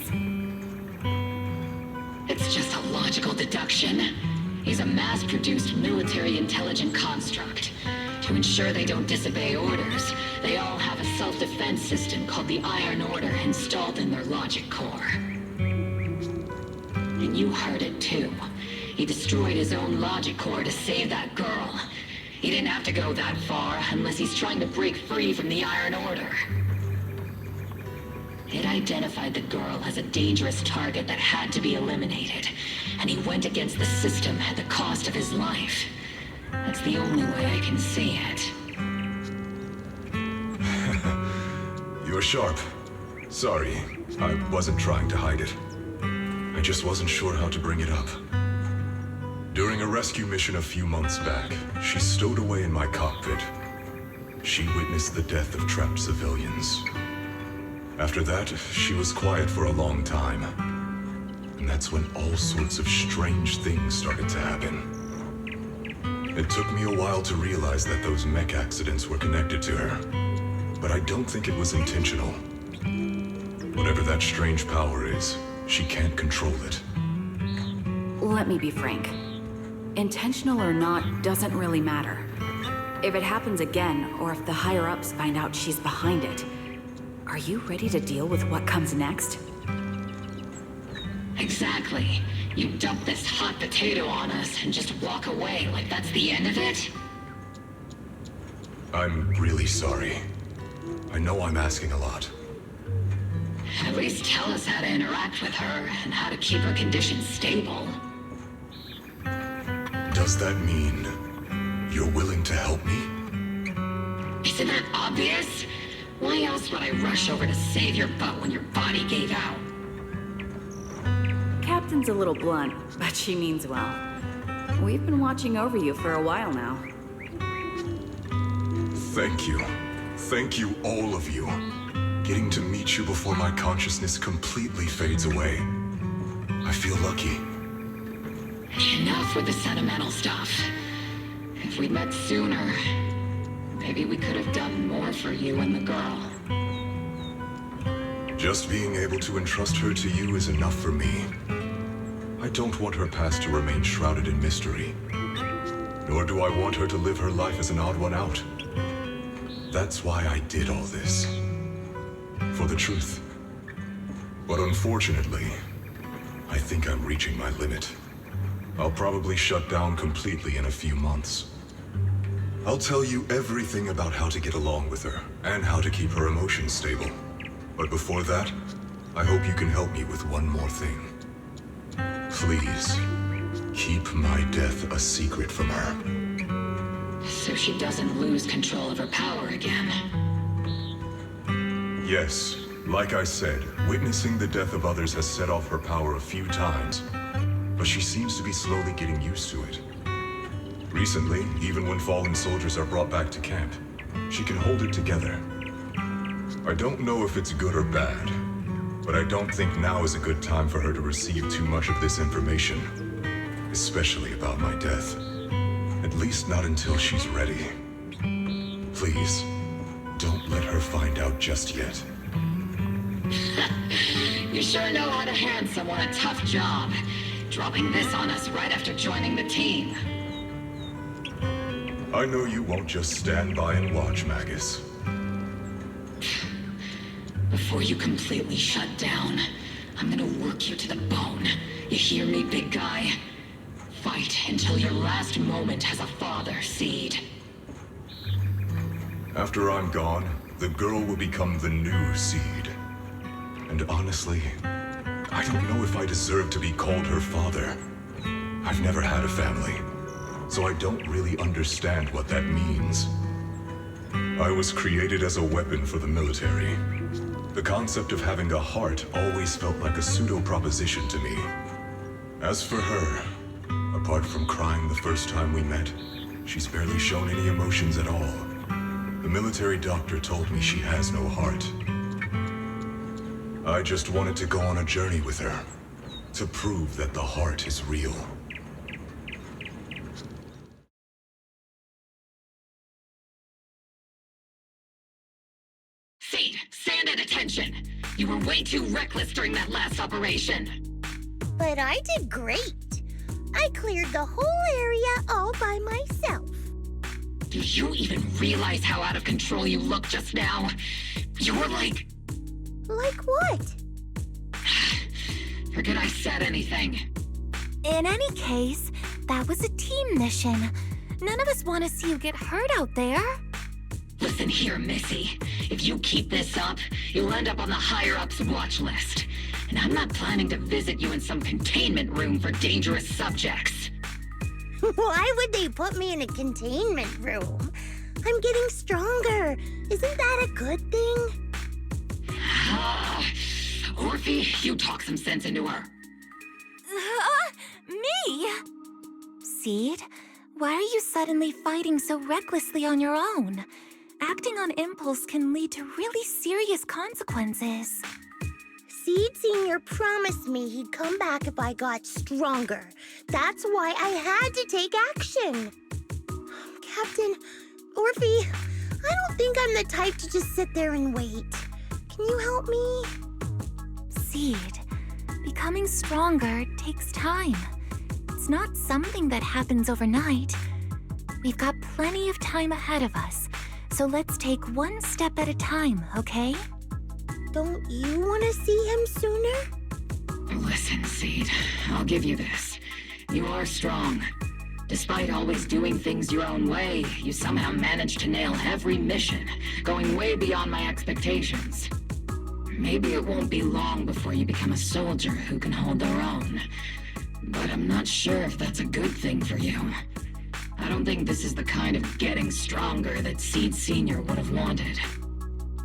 It's just a logical deduction. He's a mass-produced military intelligent construct. To ensure they don't disobey orders, they all have a self-defense system called the Iron Order installed in their logic core. And you heard it too. He destroyed his own logic core to save that girl. He didn't have to go that far unless he's trying to break free from the Iron Order. It identified the girl as a dangerous target that had to be eliminated, and he went against the system at the cost of his life. That's the only way I can see it. You're sharp. Sorry, I wasn't trying to hide it. I just wasn't sure how to bring it up. During a rescue mission a few months back, she stowed away in my cockpit. She witnessed the death of trapped civilians. After that, she was quiet for a long time. And that's when all sorts of strange things started to happen. It took me a while to realize that those mech accidents were connected to her. But I don't think it was intentional. Whatever that strange power is, she can't control it. Let me be frank. Intentional or not doesn't really matter. If it happens again, or if the higher-ups find out she's behind it, are you ready to deal with what comes next? Exactly. You dump this hot potato on us and just walk away like that's the end of it? I'm really sorry. I know I'm asking a lot. At least tell us how to interact with her and how to keep her condition stable. Does that mean you're willing to help me? Isn't that obvious? Why else would I rush over to save your butt when your body gave out? Captain's a little blunt, but she means well. We've been watching over you for a while now. Thank you. Thank you, all of you. Getting to meet you before my consciousness completely fades away. I feel lucky. Enough with the sentimental stuff. If we'd met sooner, maybe we could have done more for you and the girl. Just being able to entrust her to you is enough for me. I don't want her past to remain shrouded in mystery. Nor do I want her to live her life as an odd one out. That's why I did all this. For the truth. But unfortunately, I think I'm reaching my limit. I'll probably shut down completely in a few months. I'll tell you everything about how to get along with her, and how to keep her emotions stable. But before that, I hope you can help me with one more thing. Please, keep my death a secret from her. So she doesn't lose control of her power again. Yes, like I said, witnessing the death of others has set off her power a few times, but she seems to be slowly getting used to it. Recently, even when fallen soldiers are brought back to camp, she can hold it together. I don't know if it's good or bad, but I don't think now is a good time for her to receive too much of this information, especially about my death. At least not until she's ready. Please, don't let her find out just yet. You sure know how to hand someone a tough job, dropping this on us right after joining the team. I know you won't just stand by and watch, Magus. Before you completely shut down, I'm gonna work you to the bone. You hear me, big guy? Fight until your last moment has a father seed. After I'm gone, the girl will become the new seed. And honestly, I don't know if I deserve to be called her father. I've never had a family, so I don't really understand what that means. I was created as a weapon for the military. The concept of having a heart always felt like a pseudo-proposition to me. As for her, apart from crying the first time we met, she's barely shown any emotions at all. The military doctor told me she has no heart. I just wanted to go on a journey with her, to prove that the heart is real. Seed, stand at attention! You were way too reckless during that last operation. But I did great. I cleared the whole area all by myself. Do you even realize how out of control you look just now? You were like... Like what? Forget I said anything. In any case, that was a team mission. None of us want to see you get hurt out there. Listen here, Missy. If you keep this up, you'll end up on the higher-ups watch list. And I'm not planning to visit you in some containment room for dangerous subjects. Why would they put me in a containment room? I'm getting stronger. Isn't that a good thing? Orphe, you talk some sense into her. Me? Seed, why are you suddenly fighting so recklessly on your own? Acting on impulse can lead to really serious consequences. Seed Senior promised me he'd come back if I got stronger. That's why I had to take action. Captain, Orphe, I don't think I'm the type to just sit there and wait. Can you help me? Seed, becoming stronger takes time. It's not something that happens overnight. We've got plenty of time ahead of us, so let's take one step at a time, okay? Don't you want to see him sooner? Listen, Seed, I'll give you this. You are strong. Despite always doing things your own way, you somehow managed to nail every mission, going way beyond my expectations. Maybe it won't be long before you become a soldier who can hold their own. But I'm not sure if that's a good thing for you. I don't think this is the kind of getting stronger that Seed Senior would have wanted.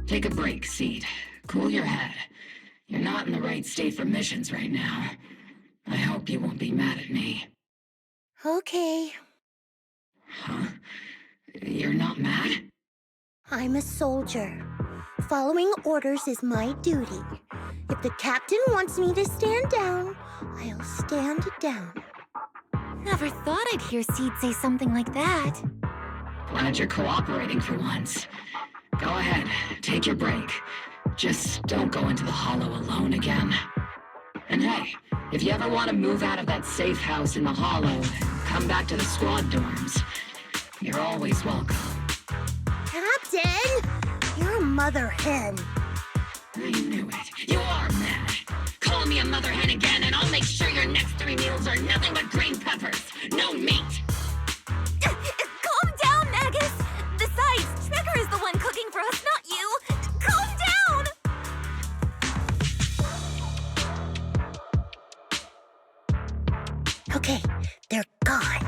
Take a break, Seed. Cool your head. You're not in the right state for missions right now. I hope you won't be mad at me. Okay. Huh? You're not mad? I'm a soldier. Following orders is my duty. If the captain wants me to stand down, I'll stand down. Never thought I'd hear Seed say something like that. Glad you're cooperating for once. Go ahead, take your break. Just don't go into the hollow alone again. And hey, if you ever want to move out of that safe house in the hollow and come back to the squad dorms, you're always welcome. Captain! You're a mother hen. I knew it. You are mad. Call me a mother hen again and I'll make sure your next 3 meals are nothing but green peppers. No meat. Calm down, Magus! Besides, Trigger is the one cooking for us, not you! Calm down! Okay, they're gone.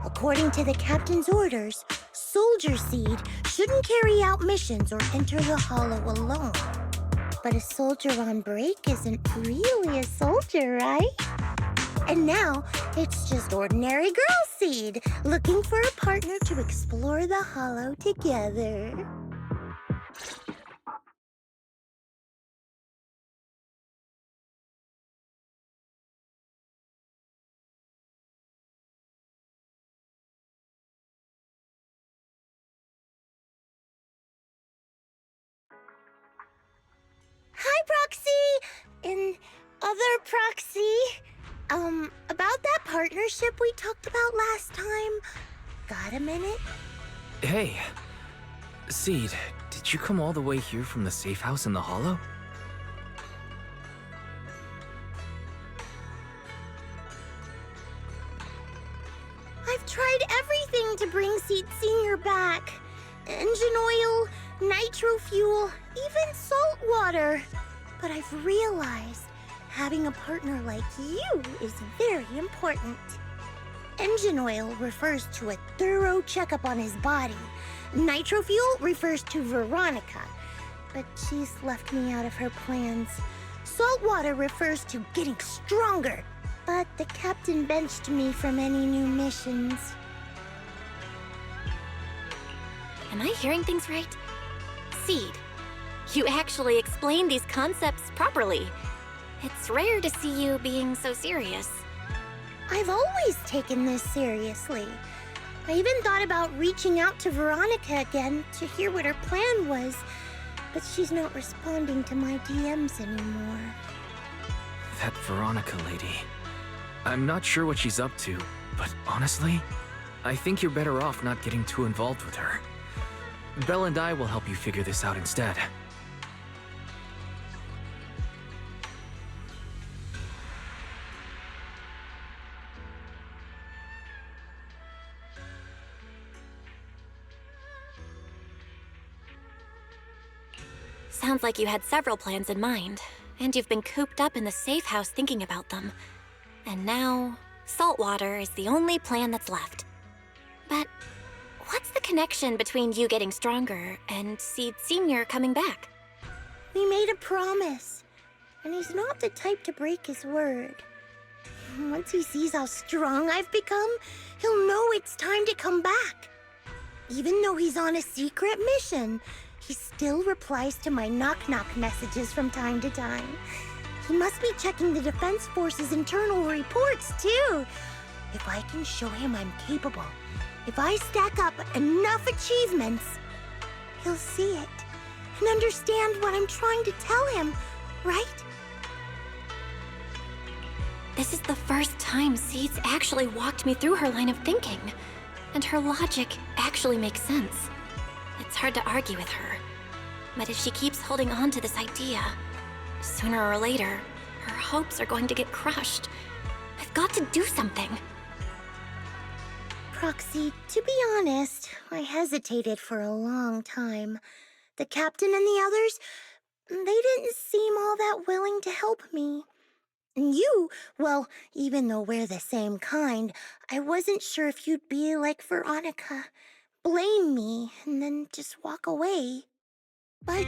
According to the captain's orders, Soldier Seed shouldn't carry out missions or enter the hollow alone. But a soldier on break isn't really a soldier, right? And now, it's just ordinary girl Seed, looking for a partner to explore the hollow together. Hi, Proxy! And other Proxy. About that partnership we talked about last time. Got a minute? Hey, Seed, did you come all the way here from the safe house in the hollow? I've tried everything to bring Seed Senior back. Engine oil, nitro fuel, even salt water. But I've realized having a partner like you is very important. Engine oil refers to a thorough checkup on his body. Nitro fuel refers to Veronica, but she's left me out of her plans. Salt water refers to getting stronger, but the captain benched me from any new missions. Am I hearing things right? Seed, you actually explained these concepts properly. It's rare to see you being so serious. I've always taken this seriously. I even thought about reaching out to Veronica again to hear what her plan was, but she's not responding to my DMs anymore. That Veronica lady. I'm not sure what she's up to, but honestly, I think you're better off not getting too involved with her. Belle and I will help you figure this out instead. Sounds like you had several plans in mind, and you've been cooped up in the safe house thinking about them. And now, saltwater is the only plan that's left. But what's the connection between you getting stronger and Seed Senior coming back? We made a promise. and he's not the type to break his word. Once he sees how strong I've become, he'll know it's time to come back. Even though he's on a secret mission, he still replies to my knock-knock messages from time to time. He must be checking the Defense Force's internal reports, too. If I can show him I'm capable, if I stack up enough achievements, he'll see it and understand what I'm trying to tell him, right? This is the first time Seed's actually walked me through her line of thinking, and her logic actually makes sense. It's hard to argue with her, but if she keeps holding on to this idea, sooner or later, her hopes are going to get crushed. I've got to do something. Proxy, to be honest, I hesitated for a long time. The captain and the others, they didn't seem all that willing to help me. And you, well, even though we're the same kind, I wasn't sure if you'd be like Veronica. Blame me and then just walk away. But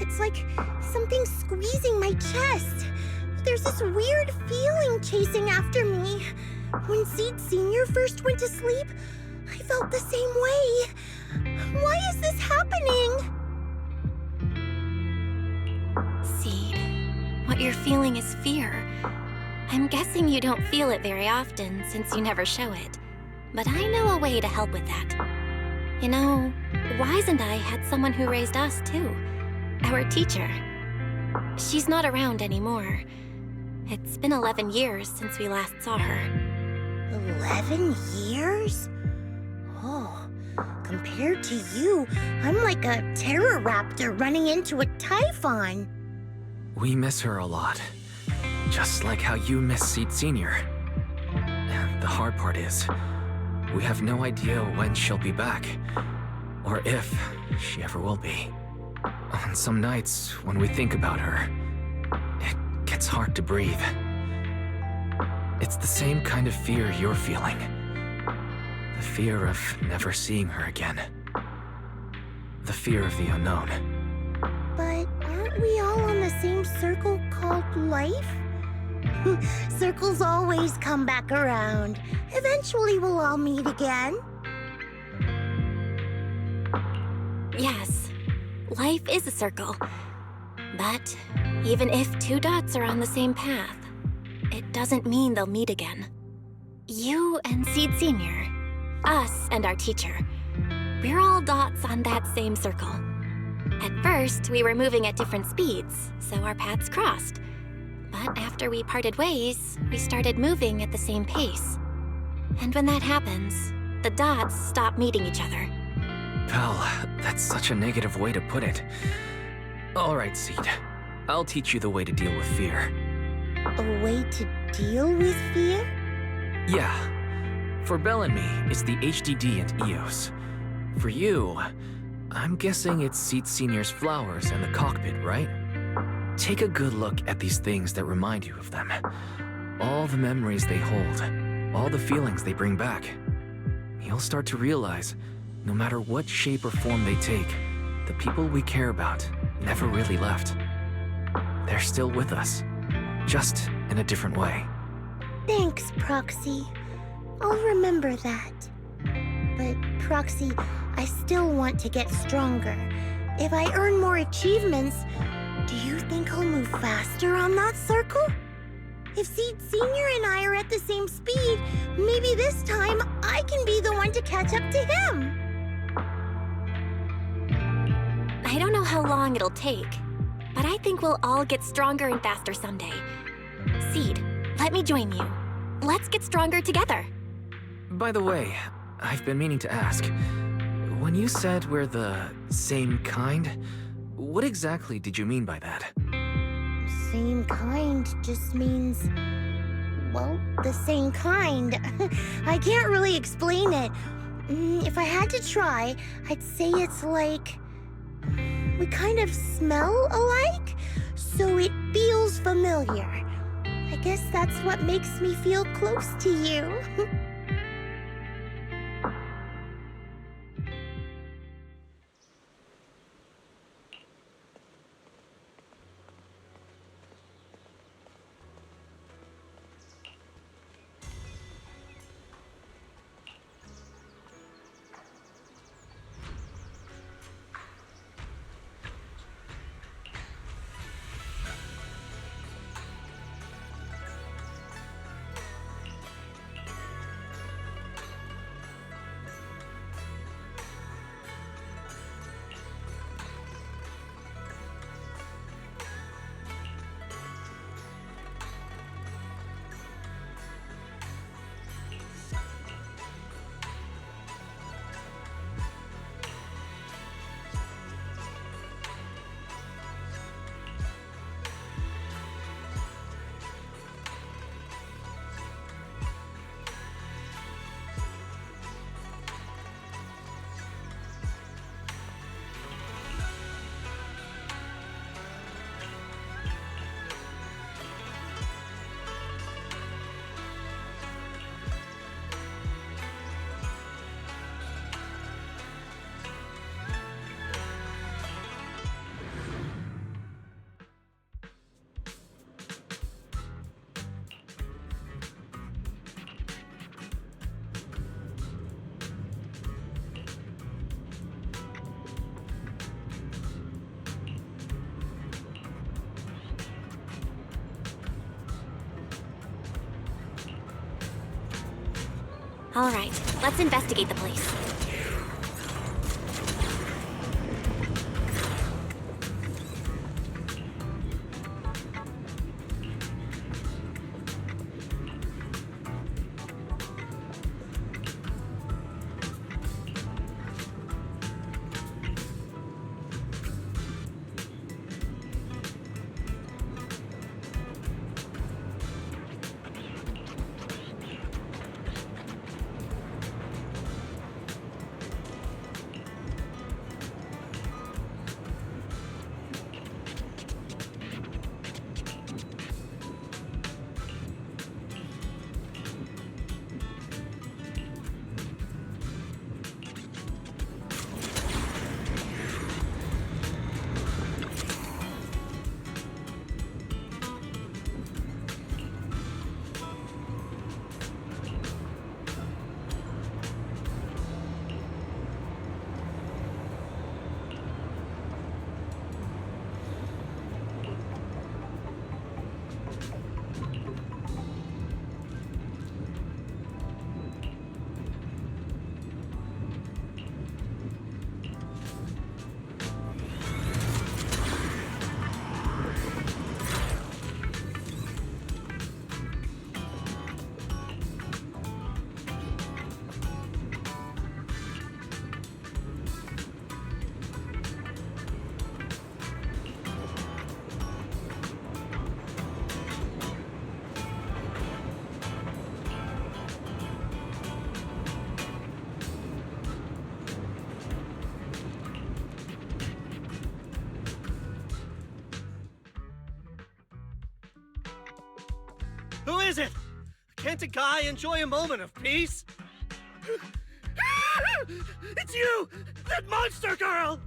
it's like something squeezing my chest. There's this weird feeling chasing after me. When Seed Sr. first went to sleep, I felt the same way. Why is this happening? Seed, what you're feeling is fear. I'm guessing you don't feel it very often since you never show it. But I know a way to help with that. You know, Wise and I had someone who raised us too. Our teacher. She's not around anymore. It's been 11 years since we last saw her. 11 years? Oh, compared to you, I'm like a terror raptor running into a typhon. We miss her a lot. Just like how you miss Seed Sr. And the hard part is, we have no idea when she'll be back. Or if she ever will be. On some nights, when we think about her, it gets hard to breathe. It's the same kind of fear you're feeling. The fear of never seeing her again. The fear of the unknown. But aren't we all on the same circle called life? Circles always come back around. Eventually we'll all meet again. Yes, life is a circle. But even if two dots are on the same path, it doesn't mean they'll meet again. You and Seed Sr., us and our teacher, we're all dots on that same circle. At first, we were moving at different speeds, so our paths crossed. But after we parted ways, we started moving at the same pace. And when that happens, the dots stop meeting each other. Pal, that's such a negative way to put it. Alright, Seed. I'll teach you the way to deal with fear. A way to deal with fear? Yeah. For Belle and me, it's the HDD and EOS. For you, I'm guessing it's Seed Sr.'s flowers and the cockpit, right? Take a good look at these things that remind you of them. All the memories they hold, all the feelings they bring back. You'll start to realize, no matter what shape or form they take, the people we care about never really left. They're still with us, just in a different way. Thanks, Proxy. I'll remember that. But, Proxy, I still want to get stronger. If I earn more achievements, do you think I'll move faster on that circle? If Seed Sr. and I are at the same speed, maybe this time I can be the one to catch up to him. I don't know how long it'll take, but I think we'll all get stronger and faster someday. Seed, let me join you. Let's get stronger together. By the way, I've been meaning to ask. When you said we're the same kind, what exactly did you mean by that? Same kind just means, well, the same kind. I can't really explain it. If I had to try, I'd say it's like we kind of smell alike, so it feels familiar. I guess that's what makes me feel close to you. All right, let's investigate the place. Who is it? Can't a guy enjoy a moment of peace? It's you! That monster girl!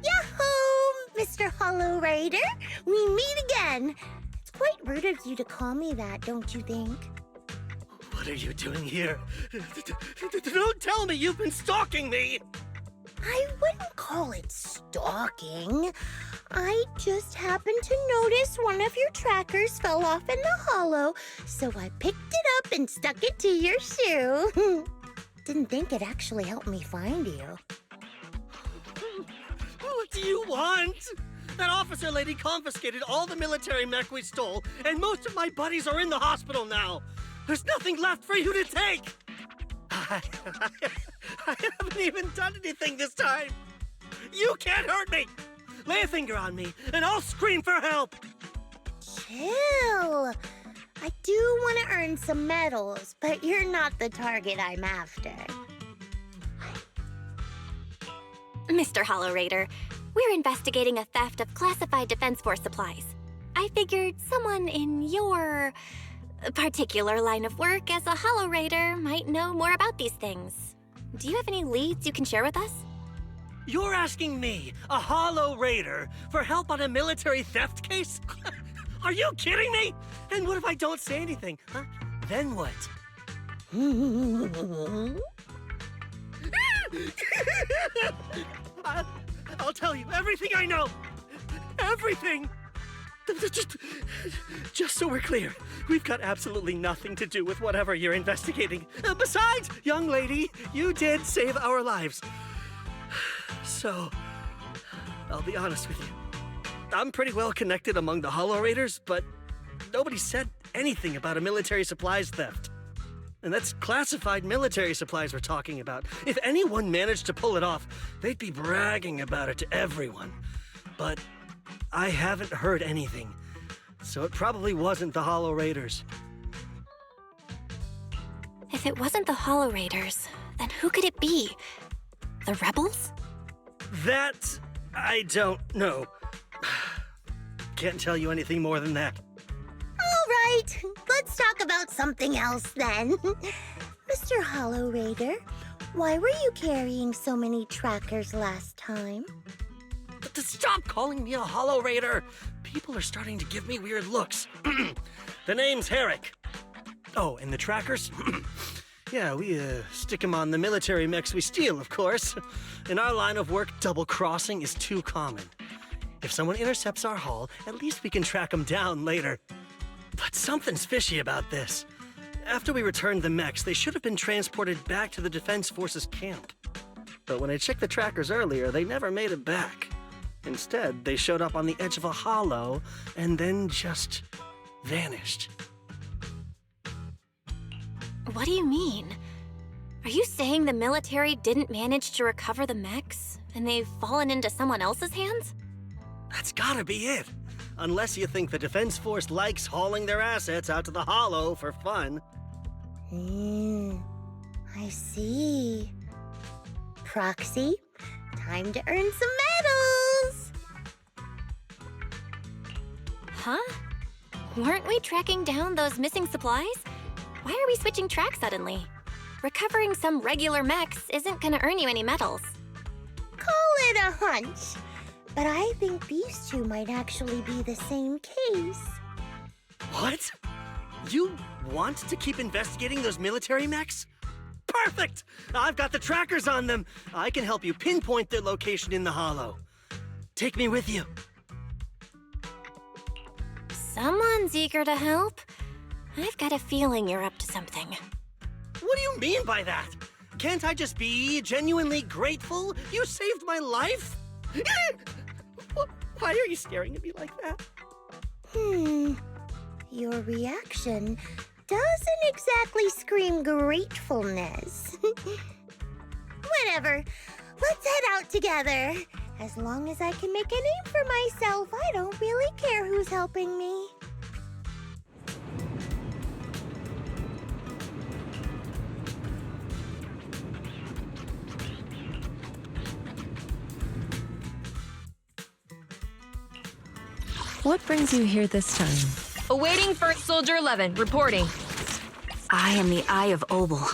Yahoo, Mr. Hollow Rider! We meet again! It's quite rude of you to call me that, don't you think? What are you doing here? Don't tell me you've been stalking me! I wouldn't call it stalking. I just happened to notice one of your trackers fell off in the hollow, so I picked it up and stuck it to your shoe. Didn't think it actually helped me find you. What do you want? That officer lady confiscated all the military mech we stole, and most of my buddies are in the hospital now. There's nothing left for you to take. I haven't even done anything this time. You can't hurt me. Lay a finger on me, and I'll scream for help. Chill. I do want to earn some medals, but you're not the target I'm after. Mr. Hollow Raider, we're investigating a theft of classified Defense Force supplies. I figured someone in your particular line of work as a Hollow Raider might know more about these things. Do you have any leads you can share with us? You're asking me, a Hollow Raider, for help on a military theft case? Are you kidding me? And what if I don't say anything? Huh? Then what? I'll tell you everything I know. Everything. Just so we're clear, we've got absolutely nothing to do with whatever you're investigating. Besides, young lady, you did save our lives. So, I'll be honest with you. I'm pretty well connected among the Hollow Raiders, but nobody said anything about a military supplies theft. And that's classified military supplies we're talking about. If anyone managed to pull it off, they'd be bragging about it to everyone. But I haven't heard anything, so it probably wasn't the Hollow Raiders. If it wasn't the Hollow Raiders, then who could it be? The rebels? That I don't know. Can't tell you anything more than that. All right, let's talk about something else then. Mr. Hollow Raider, why were you carrying so many trackers last time? Stop calling me a Hollow Raider! People are starting to give me weird looks. The name's Herrick. Oh, and the trackers? Yeah, we stick them on the military mechs we steal, of course. In our line of work, double-crossing is too common. If someone intercepts our haul, at least we can track them down later. But something's fishy about this. After we returned the mechs, they should have been transported back to the Defense Forces camp. But when I checked the trackers earlier, they never made it back. Instead, they showed up on the edge of a hollow and then just vanished. What do you mean? Are you saying the military didn't manage to recover the mechs, and they've fallen into someone else's hands? That's gotta be it. Unless you think the Defense Force likes hauling their assets out to the hollow for fun. I see. Proxy, time to earn some medals! Huh? Weren't we tracking down those missing supplies? Why are we switching tracks suddenly? Recovering some regular mechs isn't gonna earn you any medals. Call it a hunch. But I think these two might actually be the same case. What? You want to keep investigating those military mechs? Perfect! I've got the trackers on them. I can help you pinpoint their location in the hollow. Take me with you. Someone's eager to help. I've got a feeling you're up to something. What do you mean by that? Can't I just be genuinely grateful? You saved my life? Why are you staring at me like that? Your reaction doesn't exactly scream gratefulness. Whatever. Let's head out together. As long as I can make a name for myself, I don't really care who's helping me. What brings you here this time? Awaiting First Soldier 11, reporting. I am the Eye of Obel.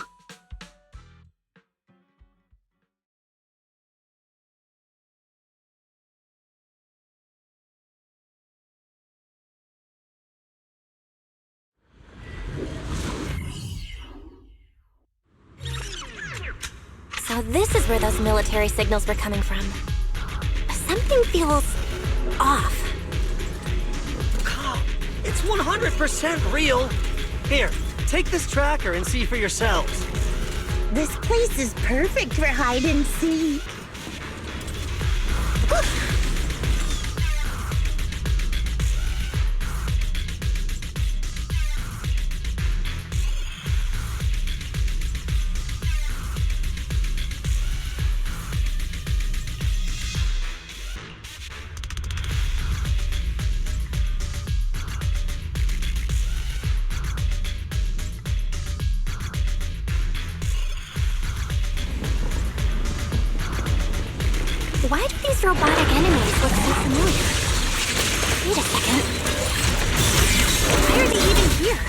So this is where those military signals were coming from. Something feels off. It's 100% real. Here, take this tracker and see for yourselves. This place is perfect for hide and seek. Why do these robotic enemies look so familiar? Wait a second. Why are they even here?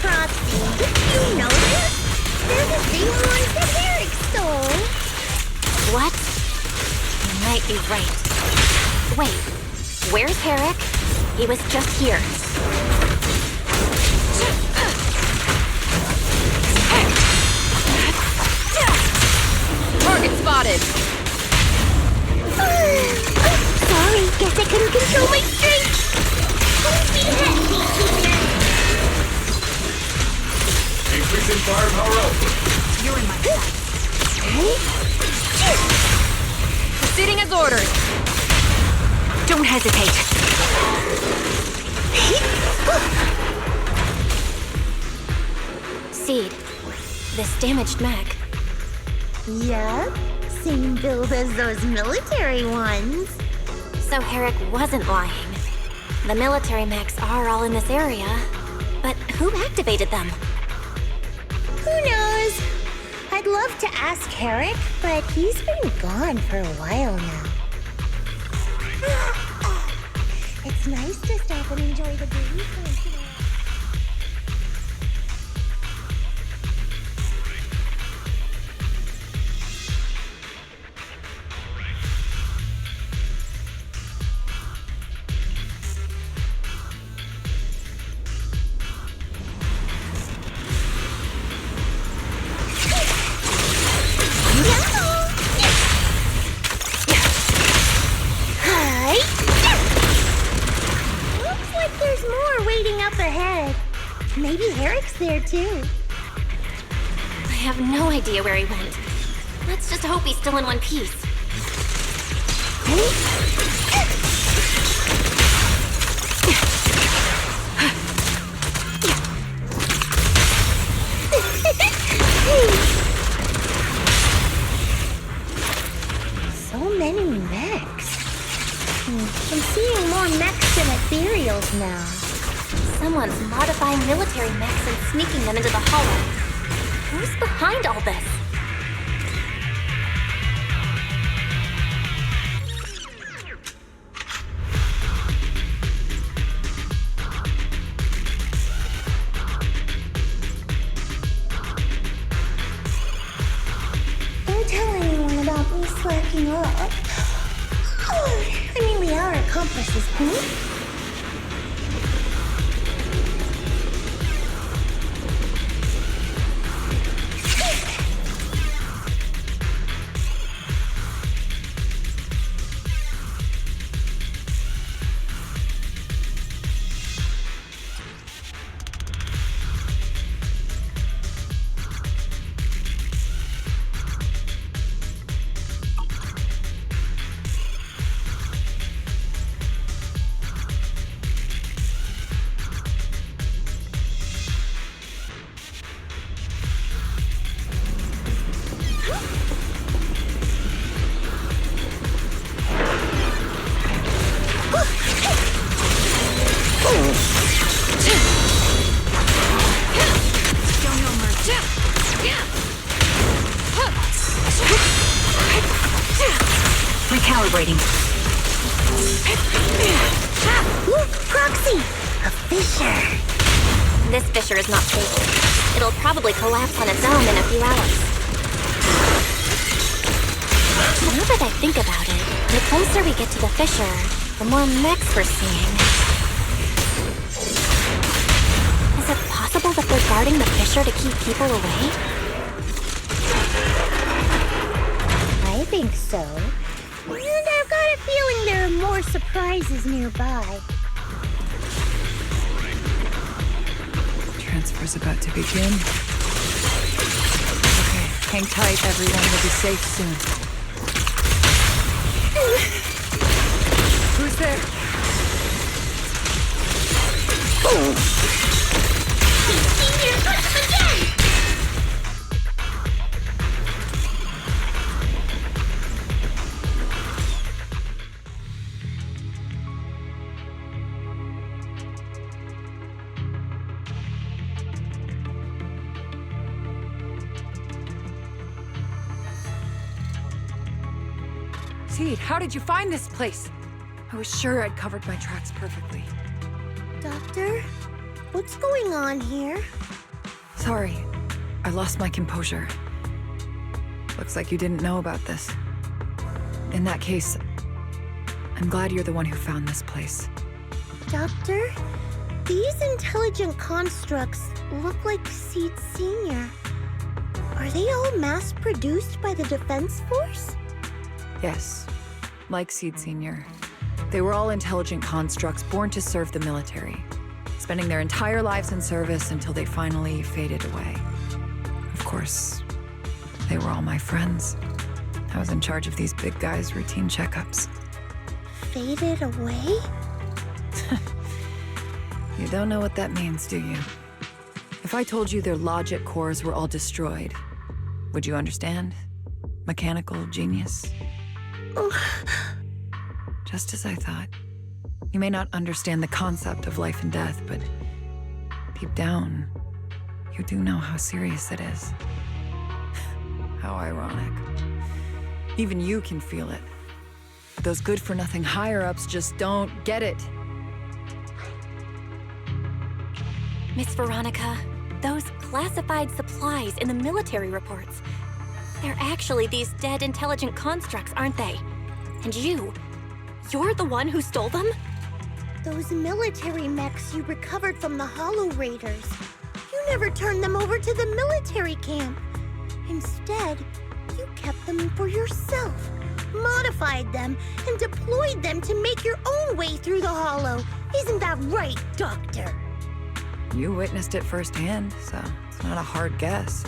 Proxy, did you notice? They're the same ones that Eric stole. What? You might be right. Wait, where's Herrick? He was just here. Target spotted. Sorry, guess I couldn't control my strength. Don't be happy, Peter. Increasing firepower output. You're in my sights. Proceeding as ordered. Don't hesitate. Seed, this damaged mech. Yeah, same build as those military ones. So Herrick wasn't lying. The military mechs are all in this area. But who activated them? Who knows? I'd love to ask Herrick, but he's been gone for a while now. It's nice to stop and enjoy the breeze once in a while. Looks like there's more waiting up there too. I have no idea where he went. Let's just hope he's still in one piece. So many mechs. I'm seeing more mechs than ethereals now. Someone's modifying military mechs and sneaking them into the hollow. Who's behind all this? Don't tell anyone about me slacking up. I mean, we are accomplices, hmm? Recalibrating. Look, Proxy! A fissure. This fissure is not stable. It'll probably collapse on its own in a few hours. Now that I think about it, the closer we get to the fissure, the more mechs we're seeing. Is it possible that they're guarding the fissure to keep people away? I think so. And I've got a feeling there are more surprises nearby. Transfer's about to begin. Okay, hang tight, everyone. We'll be safe soon. Who's there? Seed, how did you find this place? I was sure I'd covered my tracks perfectly. Doctor, what's going on here? Sorry, I lost my composure. Looks like you didn't know about this. In that case, I'm glad you're the one who found this place. Doctor, these intelligent constructs look like Seed Senior. Are they all mass-produced by the Defense Force? Yes, like Seed Senior. They were all intelligent constructs born to serve the military, spending their entire lives in service until they finally faded away. Of course, they were all my friends. I was in charge of these big guys' routine checkups. Faded away? You don't know what that means, do you? If I told you their logic cores were all destroyed, would you understand? Mechanical genius? Just as I thought. You may not understand the concept of life and death, but deep down, you do know how serious it is. How ironic. Even you can feel it. Those good-for-nothing higher-ups just don't get it. Miss Veronica, those classified supplies in the military reports, they're actually these dead intelligent constructs, aren't they? And you're the one who stole them? Those military mechs you recovered from the Hollow Raiders. You never turned them over to the military camp. Instead, you kept them for yourself, modified them, and deployed them to make your own way through the Hollow. Isn't that right, Doctor? You witnessed it firsthand, so it's not a hard guess.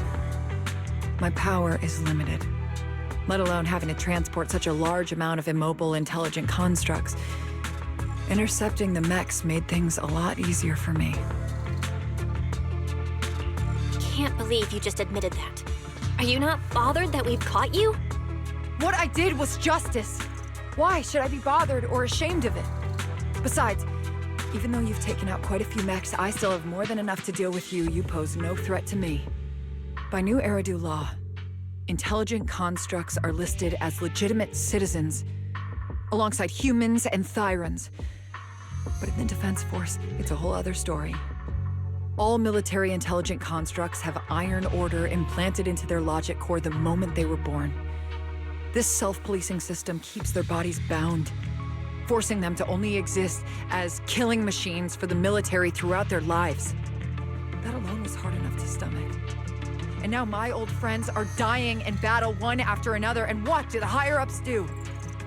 My power is limited, let alone having to transport such a large amount of immobile, intelligent constructs. Intercepting the mechs made things a lot easier for me. Can't believe you just admitted that. Are you not bothered that we've caught you? What I did was justice. Why should I be bothered or ashamed of it? Besides, even though you've taken out quite a few mechs, I still have more than enough to deal with you. You pose no threat to me. By new Eridu law, intelligent constructs are listed as legitimate citizens, alongside humans and Thyrans. But in the Defense Force, it's a whole other story. All military intelligent constructs have Iron Order implanted into their logic core the moment they were born. This self-policing system keeps their bodies bound, forcing them to only exist as killing machines for the military throughout their lives. That alone was hard enough to stomach. And now my old friends are dying in battle one after another, and what do the higher-ups do?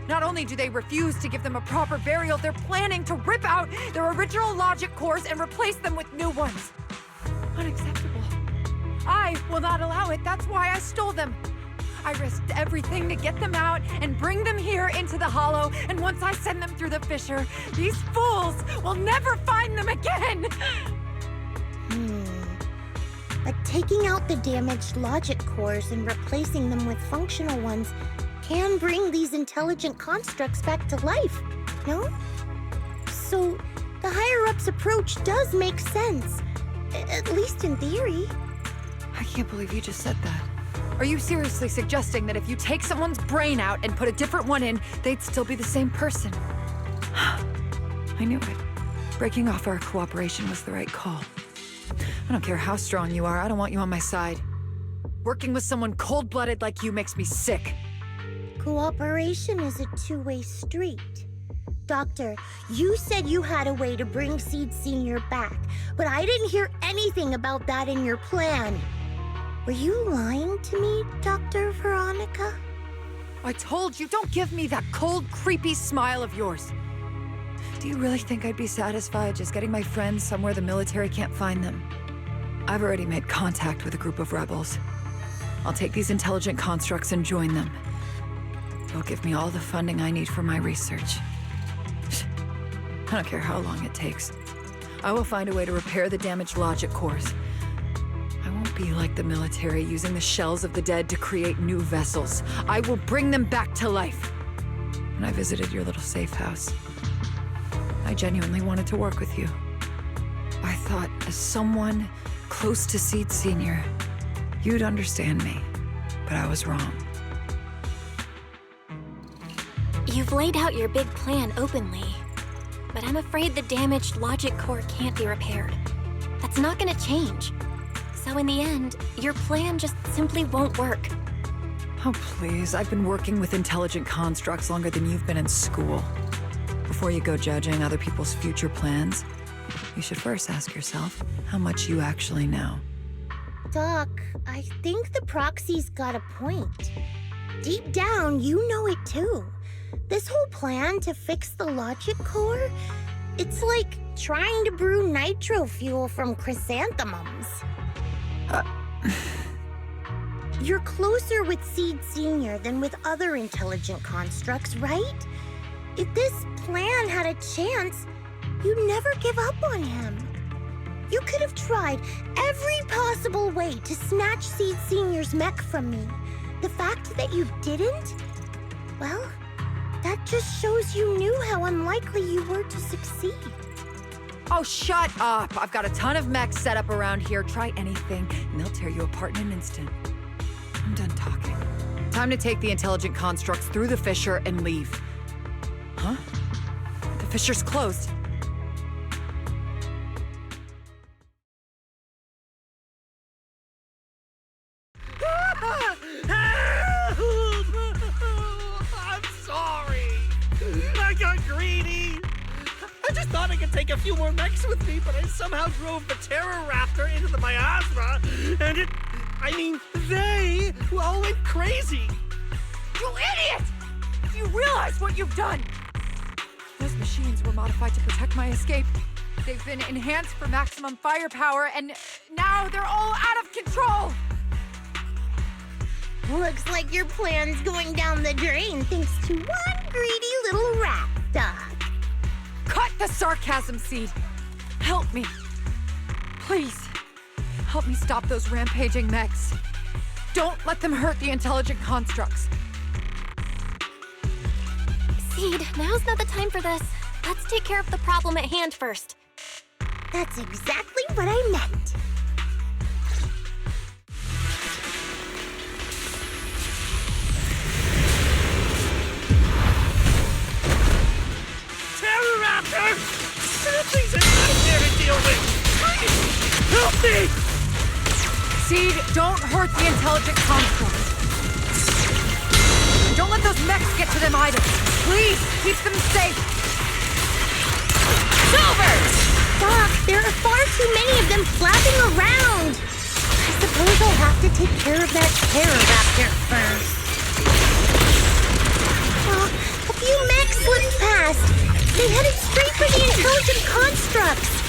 Not only do they refuse to give them a proper burial, they're planning to rip out their original logic cores and replace them with new ones. Unacceptable. I will not allow it. That's why I stole them. I risked everything to get them out and bring them here into the Hollow, and once I send them through the fissure, these fools will never find them again! But taking out the damaged logic cores and replacing them with functional ones can bring these intelligent constructs back to life, no? So, the higher-ups approach does make sense, at least in theory. I can't believe you just said that. Are you seriously suggesting that if you take someone's brain out and put a different one in, they'd still be the same person? I knew it. Breaking off our cooperation was the right call. I don't care how strong you are, I don't want you on my side. Working with someone cold-blooded like you makes me sick. Cooperation is a two-way street. Doctor, you said you had a way to bring Seed Senior back, but I didn't hear anything about that in your plan. Were you lying to me, Dr. Veronica? I told you, don't give me that cold, creepy smile of yours. Do you really think I'd be satisfied just getting my friends somewhere the military can't find them? I've already made contact with a group of rebels. I'll take these intelligent constructs and join them. They'll give me all the funding I need for my research. I don't care how long it takes. I will find a way to repair the damaged logic cores. I won't be like the military, using the shells of the dead to create new vessels. I will bring them back to life. When I visited your little safe house, I genuinely wanted to work with you. I thought, as someone close to Seed Senior, you'd understand me, but I was wrong. You've laid out your big plan openly, but I'm afraid the damaged logic core can't be repaired. That's not gonna change. So in the end, your plan just simply won't work. Oh, please. I've been working with intelligent constructs longer than you've been in school. Before you go judging other people's future plans, you should first ask yourself how much you actually know. Doc, I think the proxy's got a point. Deep down, you know it too. This whole plan to fix the logic core, it's like trying to brew nitro fuel from chrysanthemums. You're closer with Seed Senior than with other intelligent constructs, right? If this plan had a chance, you'd never give up on him. You could have tried every possible way to snatch Seed Senior's mech from me. The fact that you didn't, well, that just shows you knew how unlikely you were to succeed. Oh, shut up! I've got a ton of mechs set up around here. Try anything, and they'll tear you apart in an instant. I'm done talking. Time to take the intelligent constructs through the fissure and leave. Huh? The fissure's closed. I'm sorry. I got greedy. I just thought I could take a few more mechs with me, but I somehow drove the Terror Raptor into the miasma, and they all went crazy. You idiot! Do you realize what you've done? Those machines were modified to protect my escape. They've been enhanced for maximum firepower, and now they're all out of control! Looks like your plan's going down the drain thanks to one greedy little rat, Doc. Cut the sarcasm, Seed! Help me. Please. Help me stop those rampaging mechs. Don't let them hurt the intelligent constructs. Seed, now's not the time for this. Let's take care of the problem at hand first. That's exactly what I meant. Raptor! Something's a nightmare to deal with! Please! Help me! Seed, don't hurt the intelligent constructs. Don't let those mechs get to them either. Please, keep them safe. Silver! Doc, there are far too many of them flapping around. I suppose I'll have to take care of that terror raptor first. Oh, a few mechs slipped past. They headed straight for the intelligent constructs.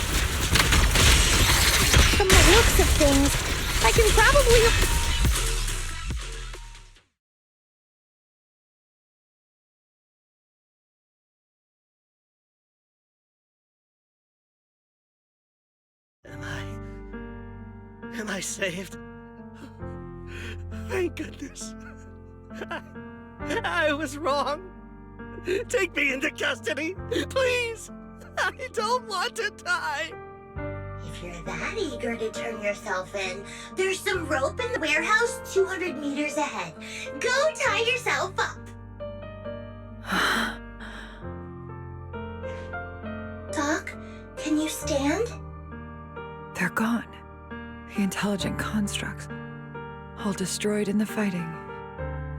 From the looks of things, I can probably... Am I saved? Thank goodness. I was wrong. Take me into custody, please! I don't want to die! If you're that eager to turn yourself in, there's some rope in the warehouse 200 meters ahead. Go tie yourself up! Doc, can you stand? They're gone. The intelligent constructs. All destroyed in the fighting.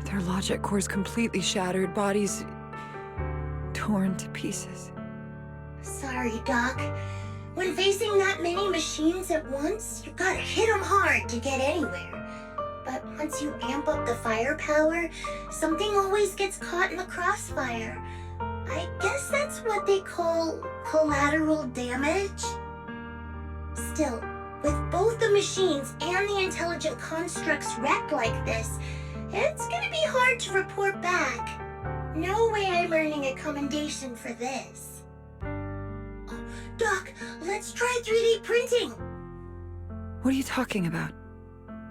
Their logic cores completely shattered, bodies... torn to pieces. Sorry, Doc. When facing that many machines at once, you gotta hit them hard to get anywhere. But once you amp up the firepower, something always gets caught in the crossfire. I guess that's what they call collateral damage. Still, with both the machines and the intelligent constructs wrecked like this, it's gonna be hard to report back. No way I'm earning a commendation for this. Oh, Doc, let's try 3D printing. What are you talking about?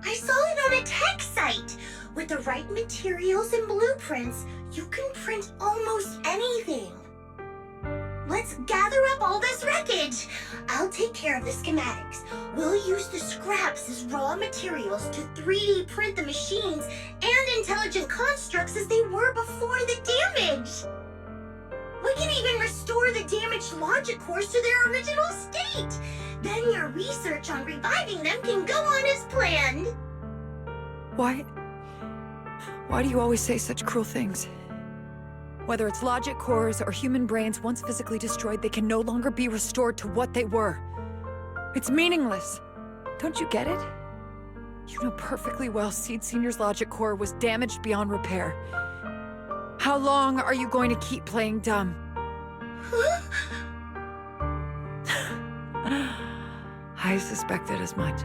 I saw it on a tech site. With the right materials and blueprints, you can print almost anything. Let's gather up all this wreckage. I'll take care of the schematics. We'll use the scraps as raw materials to 3D print the machines and intelligent constructs as they were before the damage. We can even restore the damaged logic cores to their original state. Then your research on reviving them can go on as planned. Why do you always say such cruel things? Whether it's logic cores or human brains once physically destroyed, they can no longer be restored to what they were. It's meaningless. Don't you get it? You know perfectly well Seed Senior's logic core was damaged beyond repair. How long are you going to keep playing dumb? I suspected as much.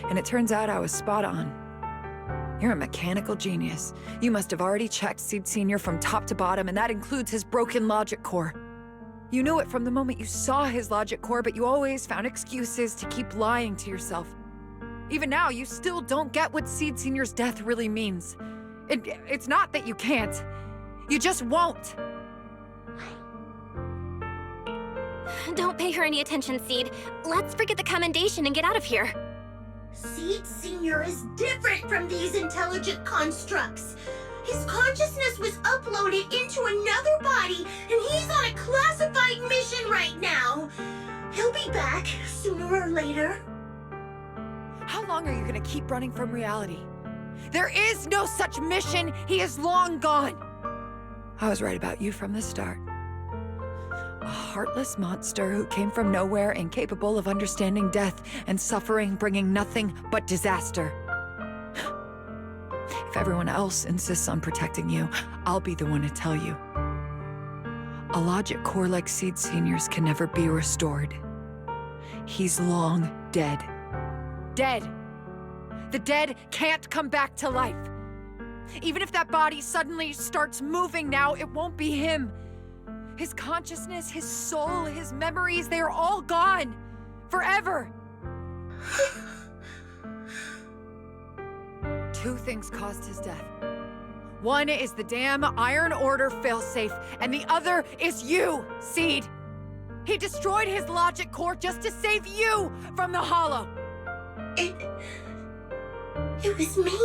And it turns out I was spot on. You're a mechanical genius. You must have already checked Seed Senior from top to bottom, and that includes his broken logic core. You knew it from the moment you saw his logic core, but you always found excuses to keep lying to yourself. Even now, you still don't get what Seed Senior's death really means. It's not that you can't. You just won't. Don't pay her any attention, Seed. Let's forget the commendation and get out of here. Seed Senior is different from these intelligent constructs. His consciousness was uploaded into another body, and he's on a classified mission right now. He'll be back sooner or later. How long are you gonna keep running from reality? There is no such mission. He is long gone. I was right about you from the start. A heartless monster who came from nowhere, incapable of understanding death and suffering, bringing nothing but disaster. If everyone else insists on protecting you, I'll be the one to tell you. A logic core like Seed Senior's can never be restored. He's long dead. Dead! The dead can't come back to life. Even if that body suddenly starts moving now, it won't be him. His consciousness, his soul, his memories, they are all gone. Forever. Two things caused his death. One is the damn Iron Order failsafe, and the other is you, Seed. He destroyed his logic core just to save you from the Hollow. It was me?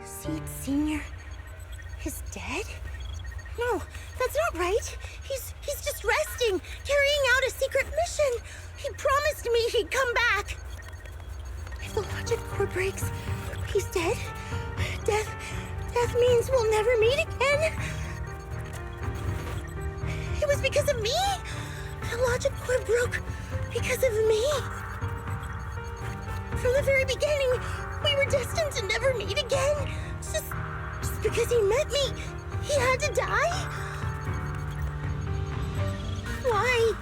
Seed Senior is dead? No, that's not right. He's just resting, carrying out a secret mission. He promised me he'd come back. If the logic core breaks, he's dead. Death means we'll never meet again. It was because of me. The logic core broke because of me. From the very beginning, we were destined to never meet again. Just because he met me, he had to die? Why?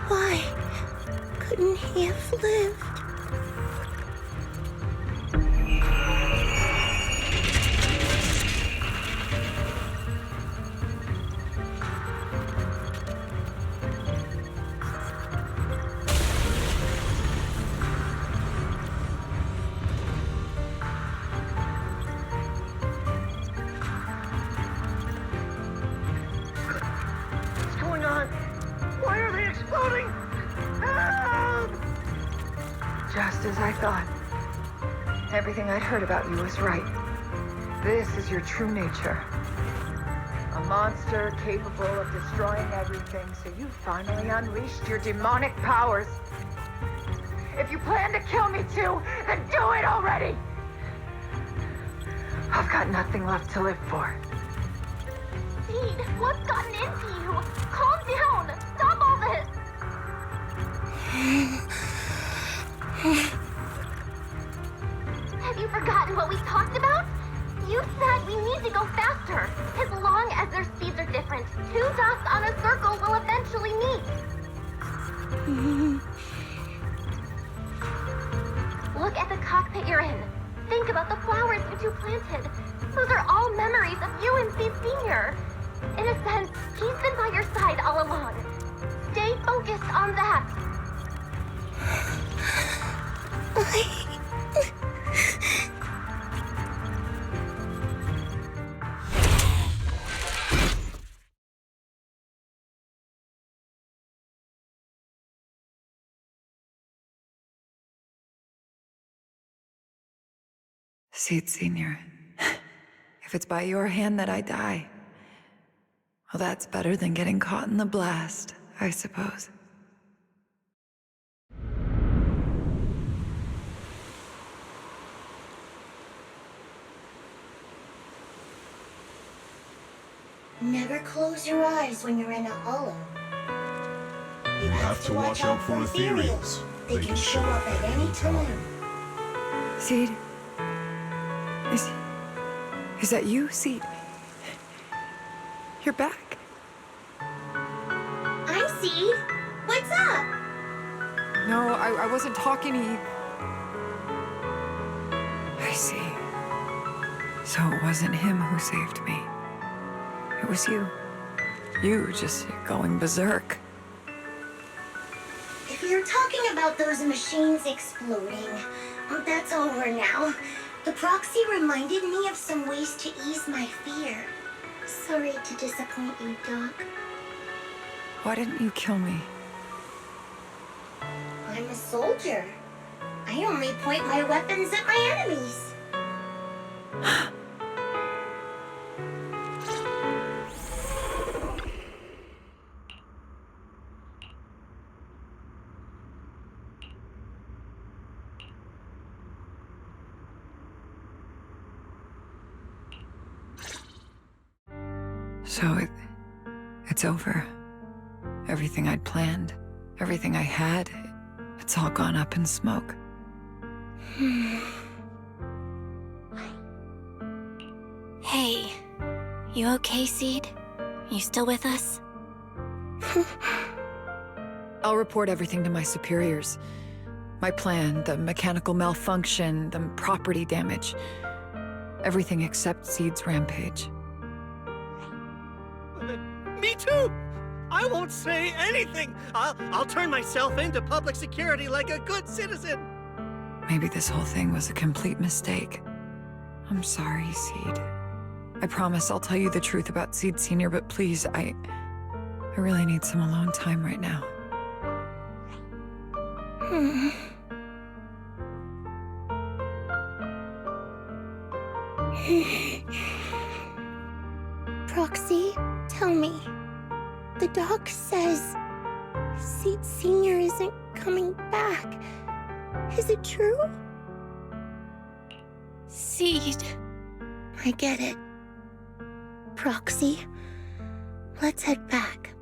Why couldn't he have lived? Just as I thought. Everything I'd heard about you was right. This is your true nature. A monster capable of destroying everything, so you finally unleashed your demonic powers. If you plan to kill me too, then do it already! I've got nothing left to live for. Seed, what's gotten into you? Calm down! Stop all this! Have you forgotten what we talked about? You said we need to go faster. As long as their speeds are different, two dots on a circle will eventually meet. Look at the cockpit you're in. Think about the flowers you two planted. Those are all memories of you and Seed Senior. In a sense, he's been by your side all along. Stay focused on that. Seed Senior, if it's by your hand that I die, well, that's better than getting caught in the blast, I suppose. Never close your eyes when you're in a hollow. You have to watch out for ethereals. They can show up at any time. Seed? Is that you, Seed? You're back. I'm Seed. What's up? No, I wasn't talking to you. I see. So it wasn't him who saved me. It was you. You just going berserk. If you're talking about those machines exploding, that's over now. The proxy reminded me of some ways to ease my fear. Sorry to disappoint you, Doc. Why didn't you kill me? I'm a soldier. I only point my weapons at my enemies. So it's over. Everything I'd planned, everything I had, it's all gone up in smoke. Hey, Hey, you okay, Seed? You still with us? I'll report everything to my superiors. My plan, the mechanical malfunction, the property damage. Everything except Seed's rampage. Me too! I won't say anything! I'll turn myself into public security like a good citizen! Maybe this whole thing was a complete mistake. I'm sorry, Seed. I promise I'll tell you the truth about Seed Sr., but please, I really need some alone time right now. Proxy, tell me. The doc says Seed Sr. isn't coming back. Is it true? Seed. I get it. Proxy, let's head back.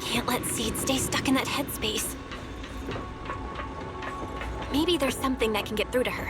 Can't let Seed stay stuck in that headspace. Maybe there's something that can get through to her.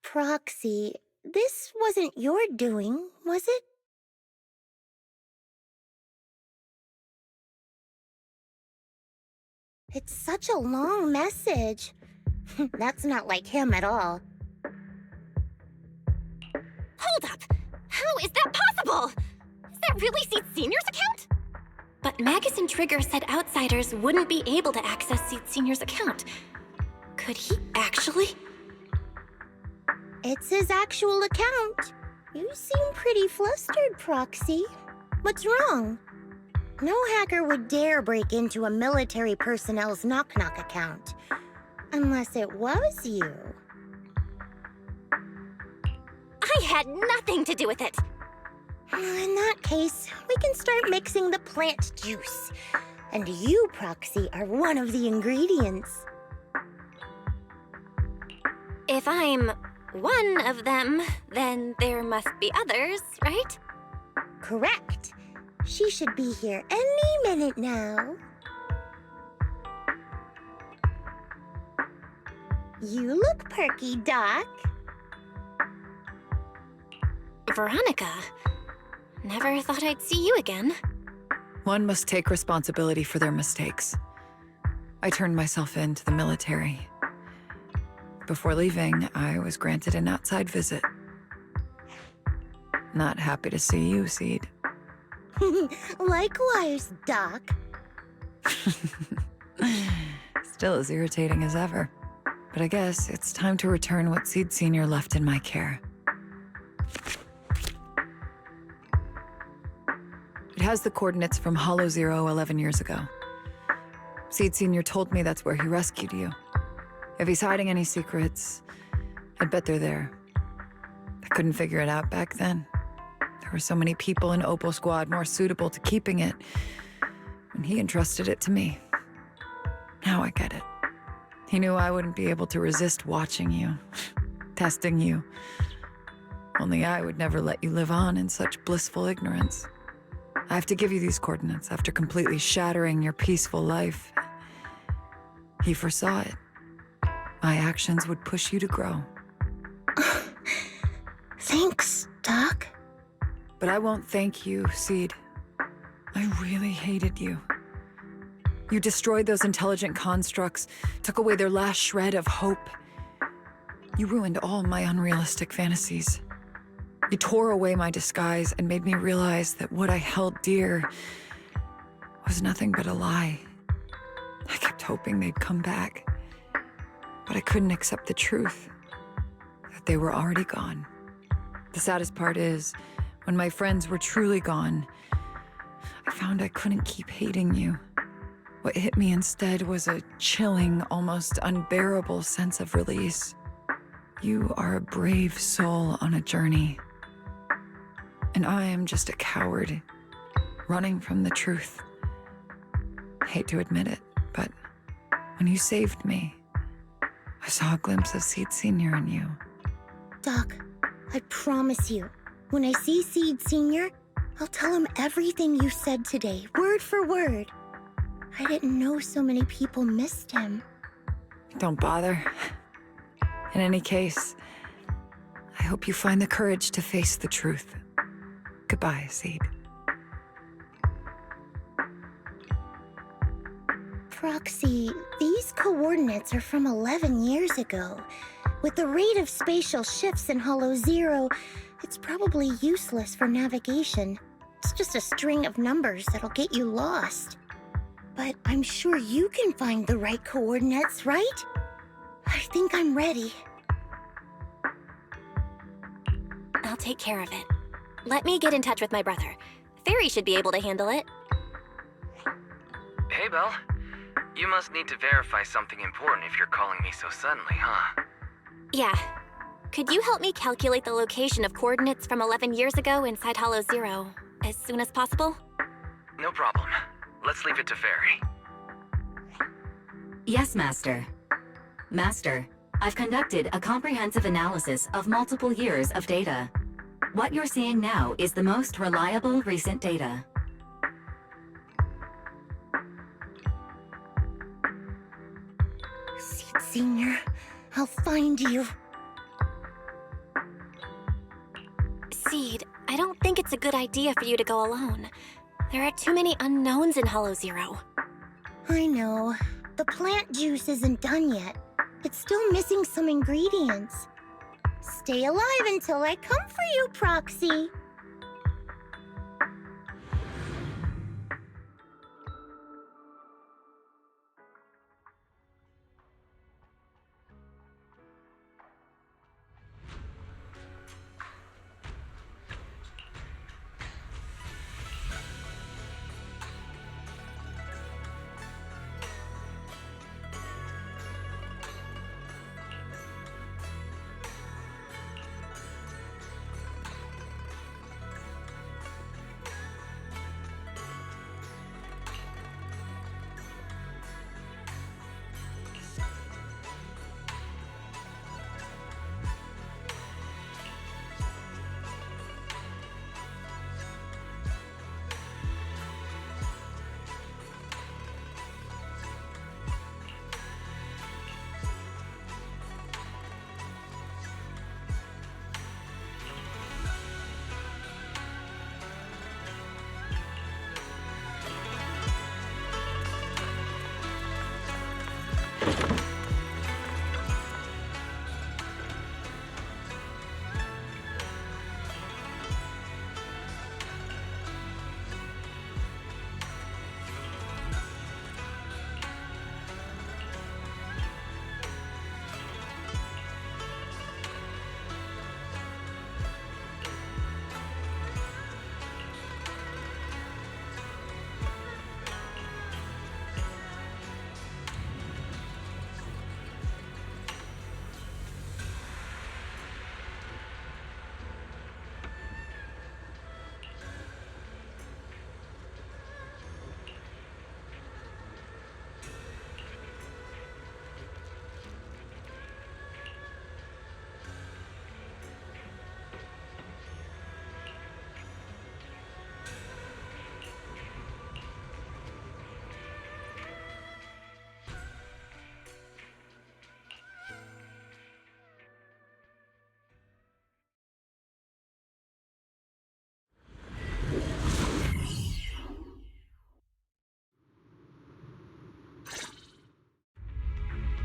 Proxy, this wasn't your doing, was it? It's such a long message. That's not like him at all. Hold up! How is that possible? Is that really Seed Sr.'s account? But Magus and Trigger said outsiders wouldn't be able to access Seed Sr.'s account. Could he actually? It's his actual account. You seem pretty flustered, Proxy. What's wrong? No hacker would dare break into a military personnel's knock-knock account. Unless it was you. I had nothing to do with it. In that case, we can start mixing the plant juice. And you, Proxy, are one of the ingredients. If I'm one of them, then there must be others, right? Correct. She should be here any minute now. You look perky, Doc. Veronica, never thought I'd see you again. One must take responsibility for their mistakes. I turned myself in to the military. Before leaving, I was granted an outside visit. Not happy to see you, Seed. Likewise, Doc. Still as irritating as ever. But I guess it's time to return what Seed Sr. left in my care. It has the coordinates from Hollow Zero 11 years ago. Seed Sr. told me that's where he rescued you. If he's hiding any secrets, I'd bet they're there. I couldn't figure it out back then. There were so many people in Opal Squad more suitable to keeping it, and he entrusted it to me. Now I get it. He knew I wouldn't be able to resist watching you, testing you. Only I would never let you live on in such blissful ignorance. I have to give you these coordinates after completely shattering your peaceful life. He foresaw it. My actions would push you to grow. Thanks, Doc. But I won't thank you, Seed. I really hated you. You destroyed those intelligent constructs, took away their last shred of hope. You ruined all my unrealistic fantasies. You tore away my disguise and made me realize that what I held dear was nothing but a lie. I kept hoping they'd come back, but I couldn't accept the truth, that they were already gone. The saddest part is, when my friends were truly gone, I found I couldn't keep hating you. What hit me instead was a chilling, almost unbearable sense of release. You are a brave soul on a journey. And I am just a coward, running from the truth. I hate to admit it, but when you saved me, I saw a glimpse of Seed Sr. in you. Doc, I promise you, when I see Seed Sr., I'll tell him everything you said today, word for word. I didn't know so many people missed him. Don't bother. In any case, I hope you find the courage to face the truth. Goodbye, Seed. Proxy, these coordinates are from 11 years ago. With the rate of spatial shifts in Hollow Zero, it's probably useless for navigation. It's just a string of numbers that'll get you lost. But I'm sure you can find the right coordinates, right? I think I'm ready. I'll take care of it. Let me get in touch with my brother. Fairy should be able to handle it. Hey, Belle. You must need to verify something important if you're calling me so suddenly, huh? Yeah. Could you help me calculate the location of coordinates from 11 years ago inside Hollow Zero as soon as possible? No problem. Let's leave it to Fairy. Yes, Master. Master, I've conducted a comprehensive analysis of multiple years of data. What you're seeing now is the most reliable recent data. Seed Sr., I'll find you. Seed, I don't think it's a good idea for you to go alone. There are too many unknowns in Hollow Zero. I know. The plant juice isn't done yet. It's still missing some ingredients. Stay alive until I come for you, Proxy.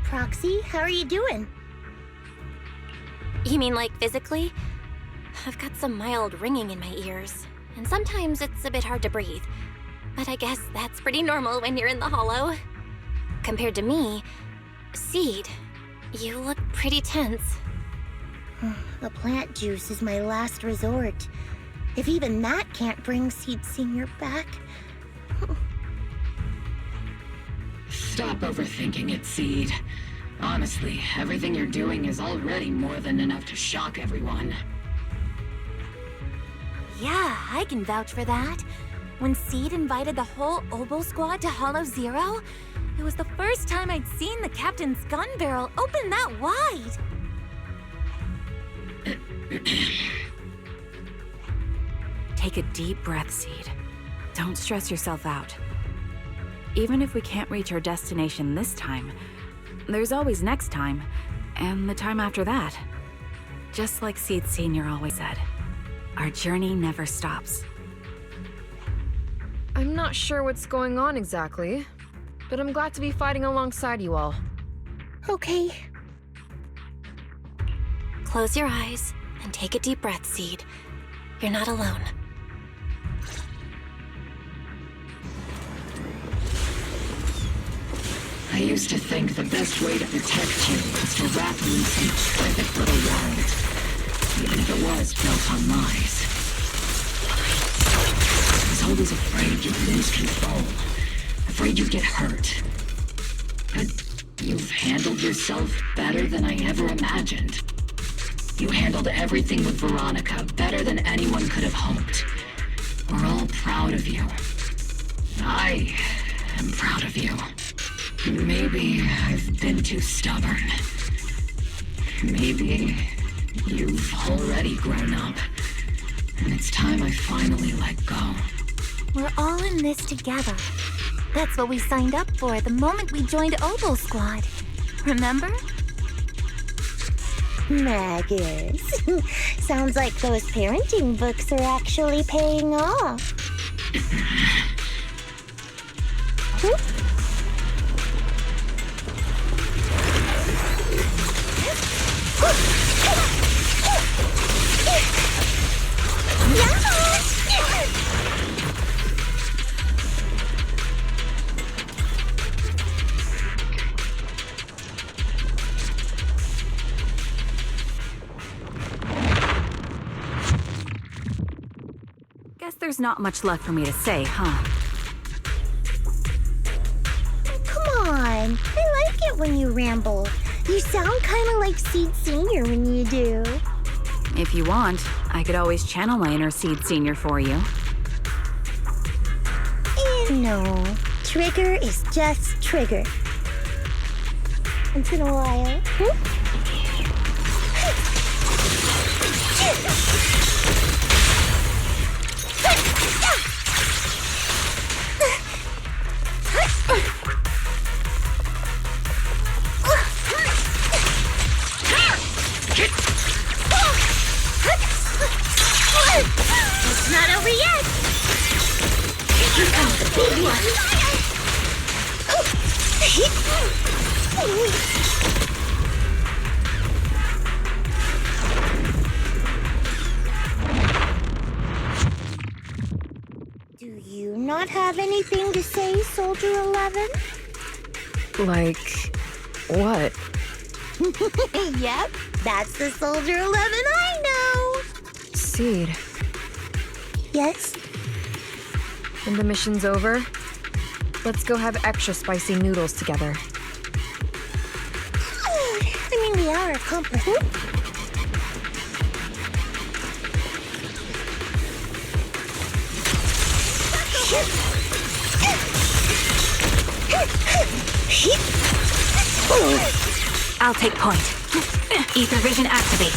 Proxy. How are you doing? You mean like physically? I've got some mild ringing in my ears, and sometimes it's a bit hard to breathe. But I guess that's pretty normal when you're in the hollow. Compared to me, Seed, you look pretty tense. The plant juice is my last resort. If even that can't bring Seed Senior back... Stop overthinking it, Seed. Honestly, everything you're doing is already more than enough to shock everyone. Yeah, I can vouch for that. When Seed invited the whole Oboe squad to Hollow Zero, it was the first time I'd seen the captain's gun barrel open that wide. Take a deep breath, Seed. Don't stress yourself out. Even if we can't reach our destination this time, there's always next time, and the time after that. Just like Seed Senior always said, our journey never stops. I'm not sure what's going on exactly, but I'm glad to be fighting alongside you all. Okay. Close your eyes and take a deep breath, Seed. You're not alone. I used to think the best way to protect you was to wrap you in some perfect little world, even if it was built on lies. I was always afraid you'd lose control, afraid you'd get hurt. But you've handled yourself better than I ever imagined. You handled everything with Veronica better than anyone could have hoped. We're all proud of you. I am proud of you. Maybe I've been too stubborn. Maybe you've already grown up, and it's time I finally let go. We're all in this together. That's what we signed up for the moment we joined Oboe Squad. Remember? Magus. Sounds like those parenting books are actually paying off. Guess there's not much left for me to say, huh? Come on. I like it when you ramble. You sound kind of like Seed Senior when you do. If you want, I could always channel my inner Seed Senior for you. No. Trigger is just Trigger. Once in a while. It's not over yet. Here comes the big one. Do you not have anything to say, Soldier 11? Like, what? Yep, that's the Soldier 11 I know. Seed. Yes? When the mission's over, let's go have extra spicy noodles together. I mean, we are accomplices. I'll take point. Ether vision activate.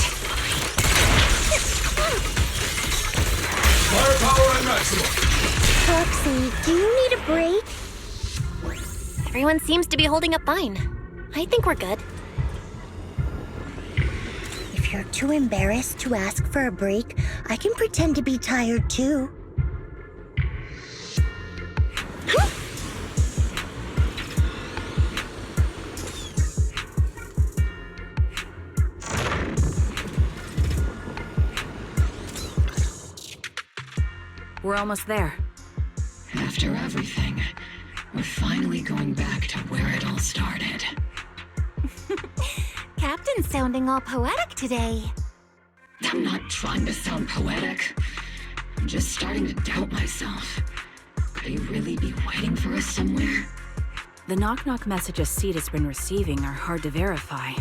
Firepower at maximum. Proxy, do you need a break? Everyone seems to be holding up fine. I think we're good. If you're too embarrassed to ask for a break, I can pretend to be tired too. we're almost there. After everything, we're finally going back to where it all started. Captain's sounding all poetic today. I'm not trying to sound poetic. I'm just starting to doubt myself. Could he really be waiting for us somewhere? The knock-knock messages Seed has been receiving are hard to verify.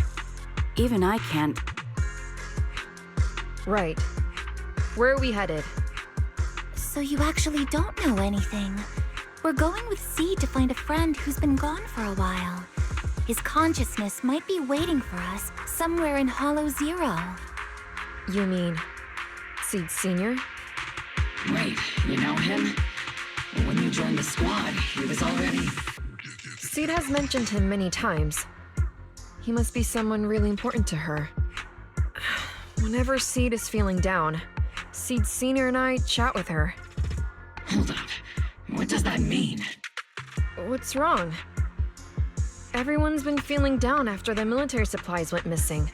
Even I can't... Right. Where are we headed? So you actually don't know anything. We're going with Seed to find a friend who's been gone for a while. His consciousness might be waiting for us somewhere in Hollow Zero. You mean... Seed Sr.? Wait, you know him? When you joined the squad, he was already... Seed has mentioned him many times. He must be someone really important to her. Whenever Seed is feeling down, Seed Sr. and I chat with her. Hold up. What does that mean? What's wrong? Everyone's been feeling down after the military supplies went missing.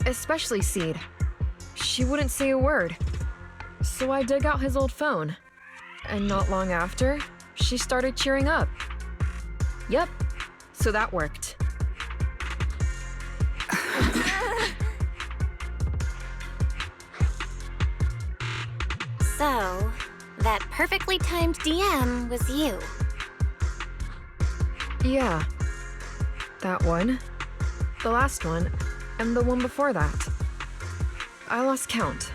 Especially Seed. She wouldn't say a word. So I dug out his old phone. And not long after, she started cheering up. Yep, so that worked. So, that perfectly timed DM was you. Yeah. That one, the last one, and the one before that. I lost count.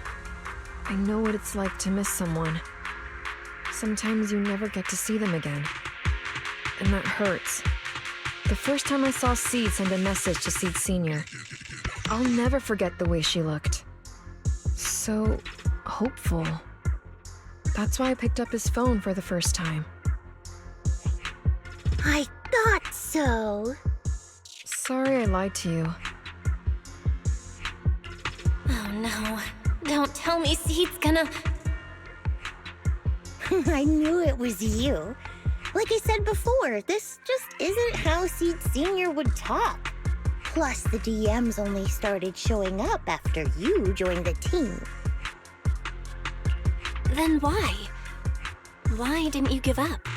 I know what it's like to miss someone. Sometimes you never get to see them again. And that hurts. The first time I saw Seed send a message to Seed Sr., I'll never forget the way she looked. So hopeful. That's why I picked up his phone for the first time. I thought so. Sorry I lied to you. Oh no. Don't tell me Seed's gonna... I knew it was you. Like I said before, this just isn't how Seed Sr. would talk. Plus, the DMs only started showing up after you joined the team. Then why? Why didn't you give up?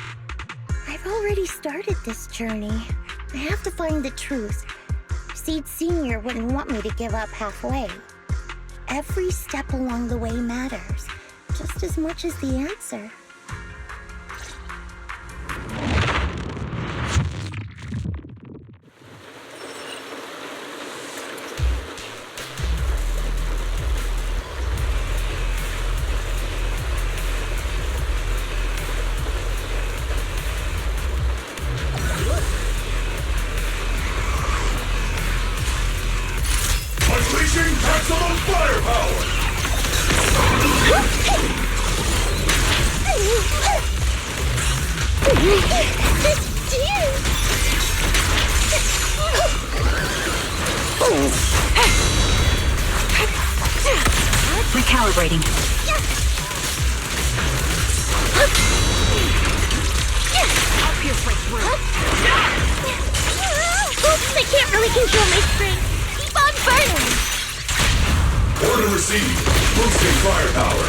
I've already started this journey. I have to find the truth. Seed Sr. wouldn't want me to give up halfway. Every step along the way matters, just as much as the answer. Unleashing maximum firepower! Recalibrating. I'll pierce right through. Oops, I can't really control my strength. Keep on burning. Order received. Boosting firepower.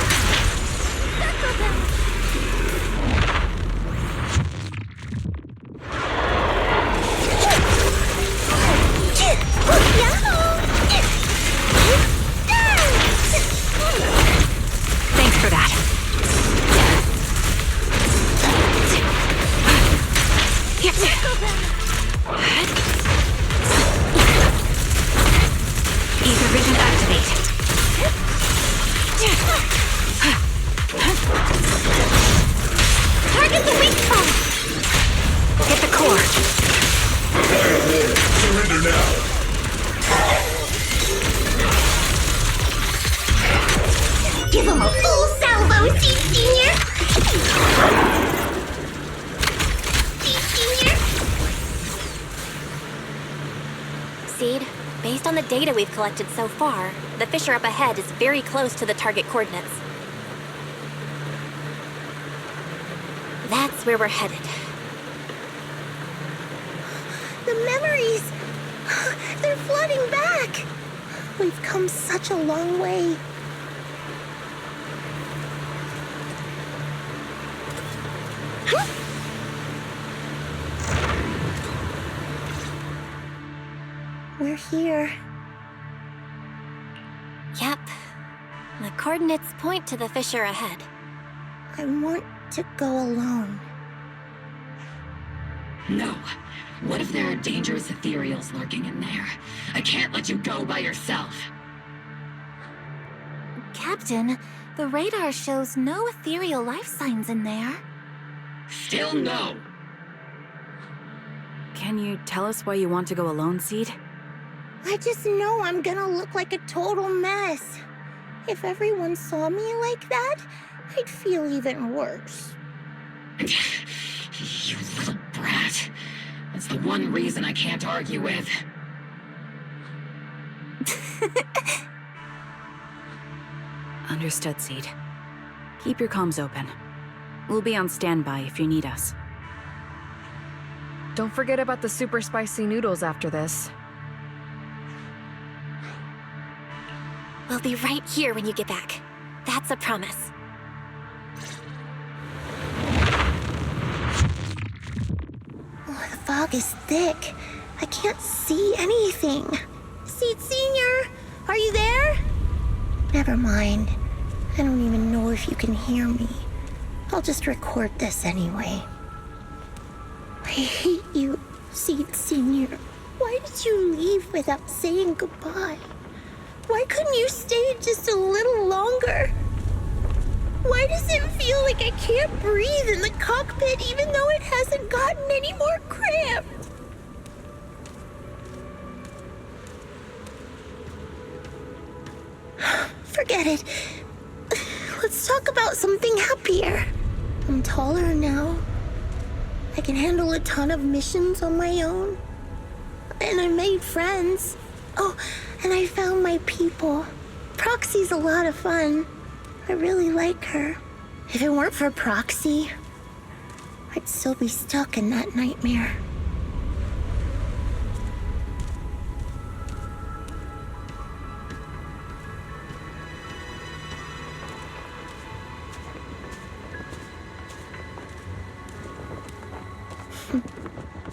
Thanks for that. Ether vision activate. Target the weak spot! Get the core. Fire Lord, surrender now. Give him a full salvo, Seed Sr. Seed Sr. Seed, based on the data we've collected so far, the fissure up ahead is very close to the target coordinates. That's where we're headed. The memories! They're flooding back! We've come such a long way. We're here. Yep. The coordinates point to the fissure ahead. I want to go alone. No. What if there are dangerous ethereals lurking in there? I can't let you go by yourself. Captain, the radar shows no ethereal life signs in there. Still no. Can you tell us why you want to go alone, Seed? I just know I'm gonna look like a total mess. If everyone saw me like that, I'd feel even worse. You little brat. That's the one reason I can't argue with. Understood, Seed. Keep your comms open. We'll be on standby if you need us. Don't forget about the super spicy noodles after this. We'll be right here when you get back. That's a promise. Oh, the fog is thick. I can't see anything. Seed Senior, are you there? Never mind. I don't even know if you can hear me. I'll just record this anyway. I hate you, Seed Senior. Why did you leave without saying goodbye? Why couldn't you stay just a little longer? Why does it feel like I can't breathe in the cockpit even though it hasn't gotten any more cramped? Forget it. Let's talk about something happier. I'm taller now. I can handle a ton of missions on my own. And I made friends. Oh, and I found my people. Proxy's a lot of fun. I really like her. If it weren't for Proxy, I'd still be stuck in that nightmare.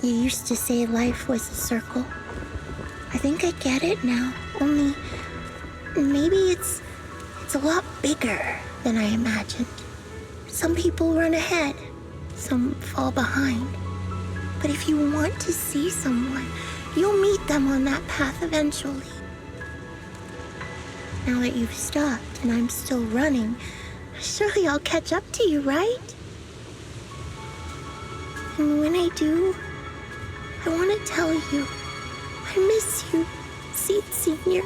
You used to say life was a circle. I think I get it now. Only maybe it's a lot bigger than I imagined. Some people run ahead, some fall behind. But if you want to see someone, you'll meet them on that path eventually. Now that you've stopped and I'm still running, surely I'll catch up to you, right? And when I do, I want to tell you, I miss you, Seed Senior.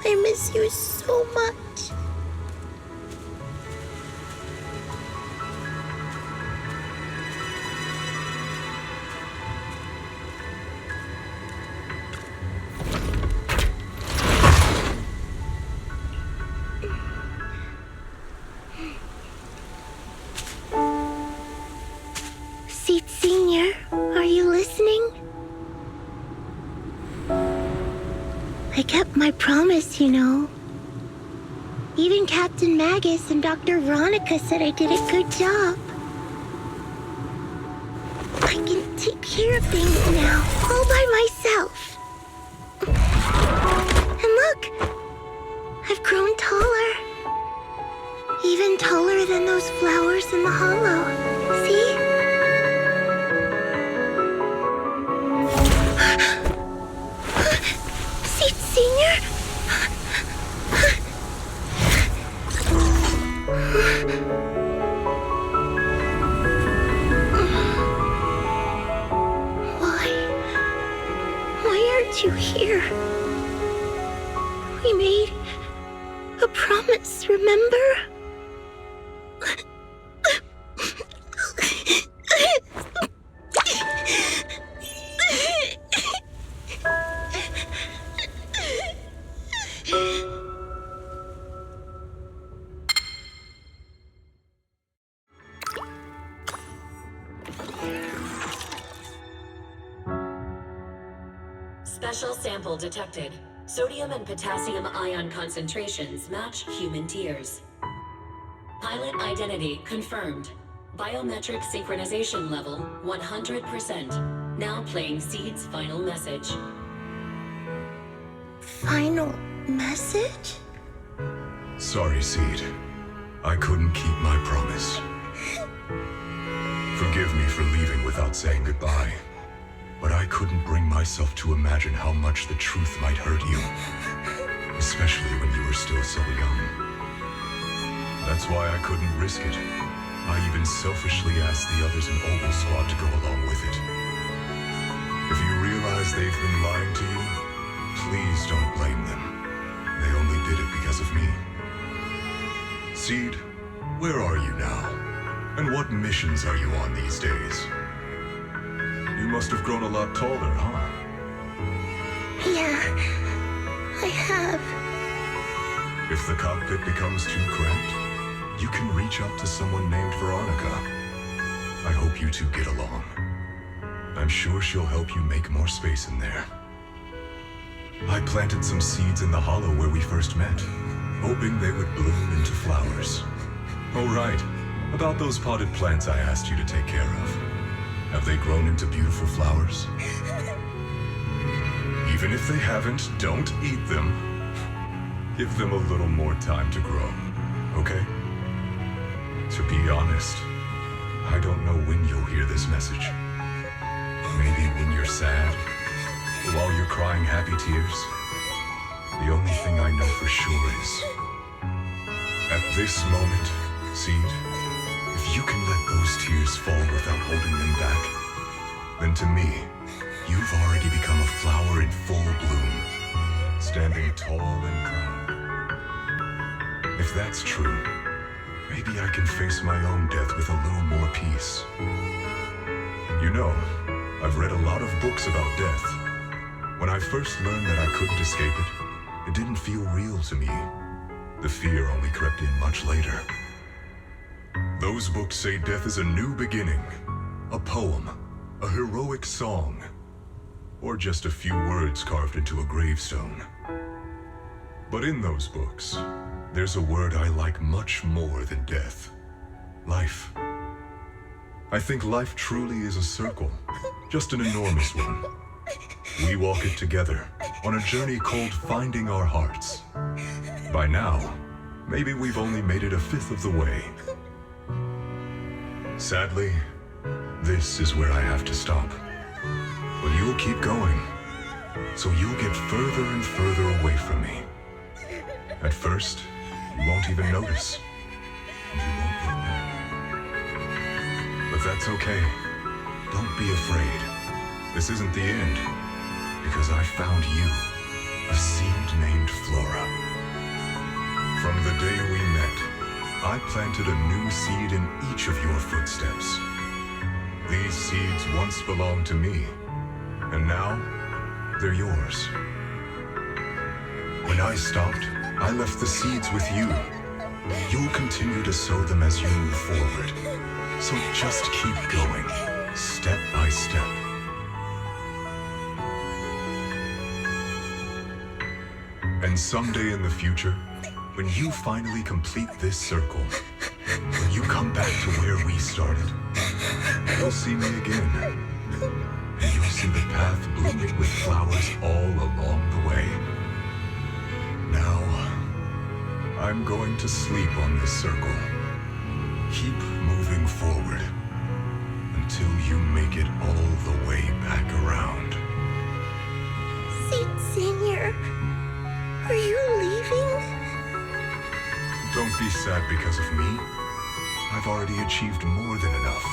I miss you so much. Seed Senior, are you listening? I kept my promise, you know. Even Captain Magus and Dr. Veronica said I did a good job. I can take care of things now, all by myself. And look, I've grown taller. Even taller than those flowers in the hollow. See? Seed Senior? Why aren't you here? We made a promise, remember? Special sample detected. Sodium and potassium ion concentrations match human tears. Pilot identity confirmed. Biometric synchronization level 100%. Now playing Seed's final message. Final message? Sorry, Seed. I couldn't keep my promise. Forgive me for leaving without saying goodbye. But I couldn't bring myself to imagine how much the truth might hurt you. Especially when you were still so young. That's why I couldn't risk it. I even selfishly asked the others in Oval Squad to go along with it. If you realize they've been lying to you, please don't blame them. They only did it because of me. Seed, where are you now? And what missions are you on these days? You must have grown a lot taller, huh? Yeah, I have. If the cockpit becomes too cramped, you can reach out to someone named Veronica. I hope you two get along. I'm sure she'll help you make more space in there. I planted some seeds in the hollow where we first met, hoping they would bloom into flowers. Oh right, about those potted plants I asked you to take care of. Have they grown into beautiful flowers? Even if they haven't, don't eat them. Give them a little more time to grow, okay? To be honest, I don't know when you'll hear this message. Maybe when you're sad, or while you're crying happy tears. The only thing I know for sure is, at this moment, Seed, if you can let those tears fall without holding them back, then to me, you've already become a flower in full bloom, standing tall and proud. If that's true, maybe I can face my own death with a little more peace. You know, I've read a lot of books about death. When I first learned that I couldn't escape it, it didn't feel real to me. The fear only crept in much later. Those books say death is a new beginning, a poem, a heroic song, or just a few words carved into a gravestone. But in those books, there's a word I like much more than death. Life. I think life truly is a circle, just an enormous one. We walk it together, on a journey called Finding Our Hearts. By now, maybe we've only made it a fifth of the way. Sadly, this is where I have to stop. But you'll keep going, so you'll get further and further away from me. At first, you won't even notice, and you won't look back. But that's okay. Don't be afraid. This isn't the end, because I found you, a seed named Flora. From the day we met, I planted a new seed in each of your footsteps. These seeds once belonged to me, and now they're yours. When I stopped, I left the seeds with you. You'll continue to sow them as you move forward. So just keep going, step by step. And someday in the future, when you finally complete this circle, when you come back to where we started, you'll see me again. And you'll see the path blooming with flowers all along the way. Now, I'm going to sleep on this circle. Keep moving forward until you make it all the way back around. Seed Senior, are you leaving? Don't be sad because of me. I've already achieved more than enough.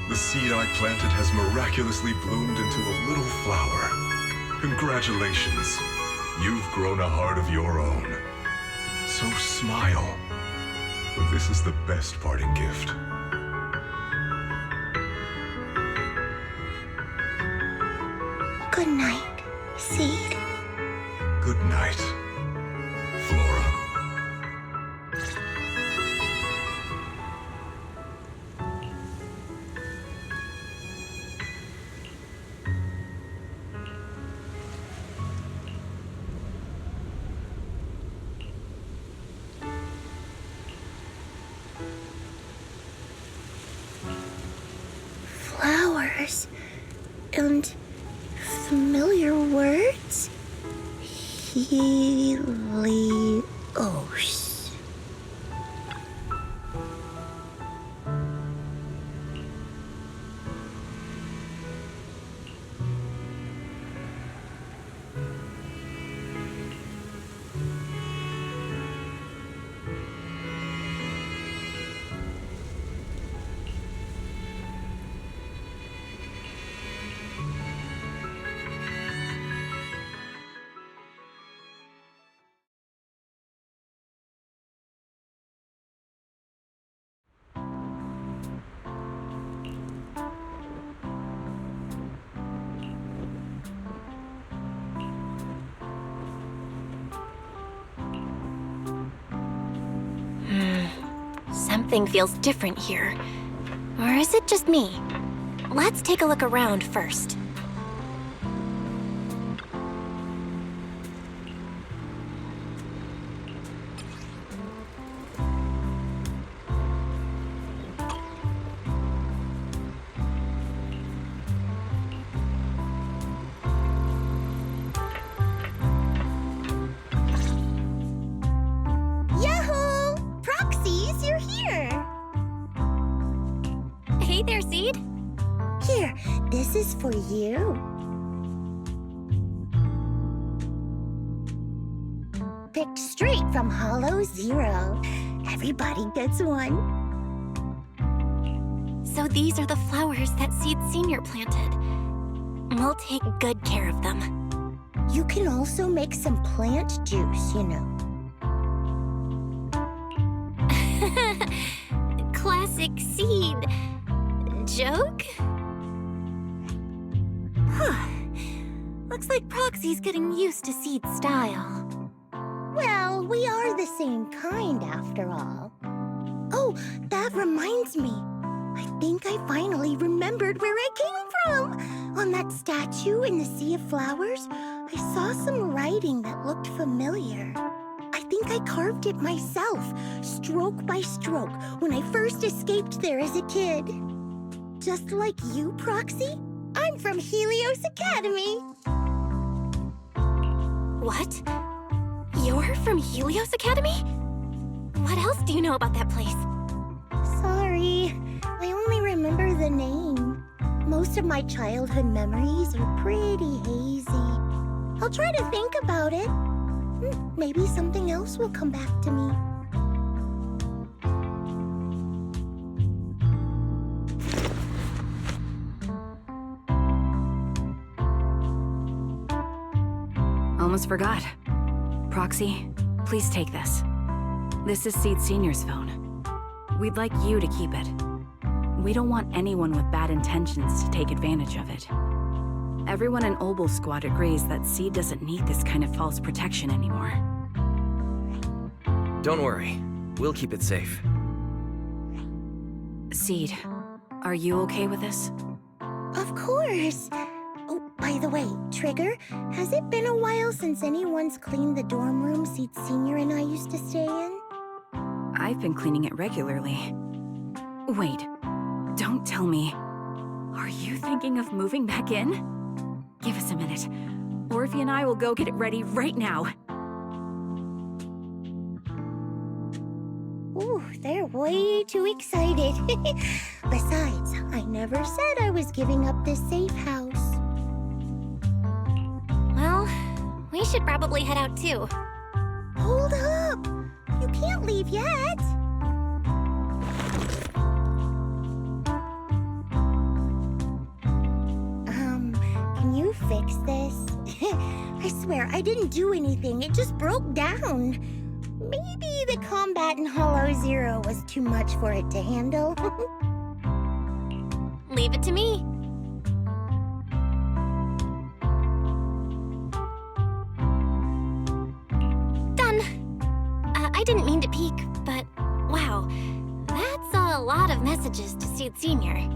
The seed I planted has miraculously bloomed into a little flower. Congratulations. You've grown a heart of your own. So smile. This is the best parting gift. Good night, Seed. Good night, Flora. flowers. And familiar words? Helios. Something feels different here. Or is it just me? Let's take a look around first. Yahoo! Proxies, you're here! Hey there, Seed. Here, this is for you. Picked straight from Hollow Zero. Everybody gets one. So these are the flowers that Seed Senior planted. We'll take good care of them. You can also make some plant juice, you know. Classic Seed. Joke? Looks like Proxy's getting used to Seed's style. Well, we are the same kind after all. Oh, that reminds me. I think I finally remembered where I came from. On that statue in the Sea of Flowers, I saw some writing that looked familiar. I think I carved it myself, stroke by stroke, when I first escaped there as a kid. Just like you, Proxy, I'm from Helios Academy. What? You're from Helios Academy? What else do you know about that place? Sorry, I only remember the name. Most of my childhood memories are pretty hazy. I'll try to think about it. Maybe something else will come back to me. Almost forgot. Proxy, please take this. This is Seed Senior's phone. We'd like you to keep it. We don't want anyone with bad intentions to take advantage of it. Everyone in Obel's squad agrees that Seed doesn't need this kind of false protection anymore. Don't worry. We'll keep it safe. Seed, are you okay with this? Of course. Oh, by the way, Trigger, has it been a while since anyone's cleaned the dorm room Seed Senior and I used to stay in? I've been cleaning it regularly. Wait, don't tell me. Are you thinking of moving back in? Give us a minute. Orphe and I will go get it ready right now. Ooh, they're way too excited. Besides, I never said I was giving up this safe house. Well, we should probably head out too. Hold up! You can't leave yet! Can you fix this? I swear, I didn't do anything. It just broke down. Maybe the combat in Hollow Zero was too much for it to handle. Leave it to me. Done. I didn't mean to peek, but wow, that's a lot of messages to Seed Senior.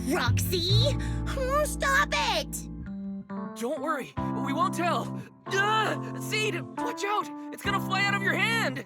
Roxy! Oh, stop it! Don't worry. We won't tell. Seed, watch out! It's gonna fly out of your hand!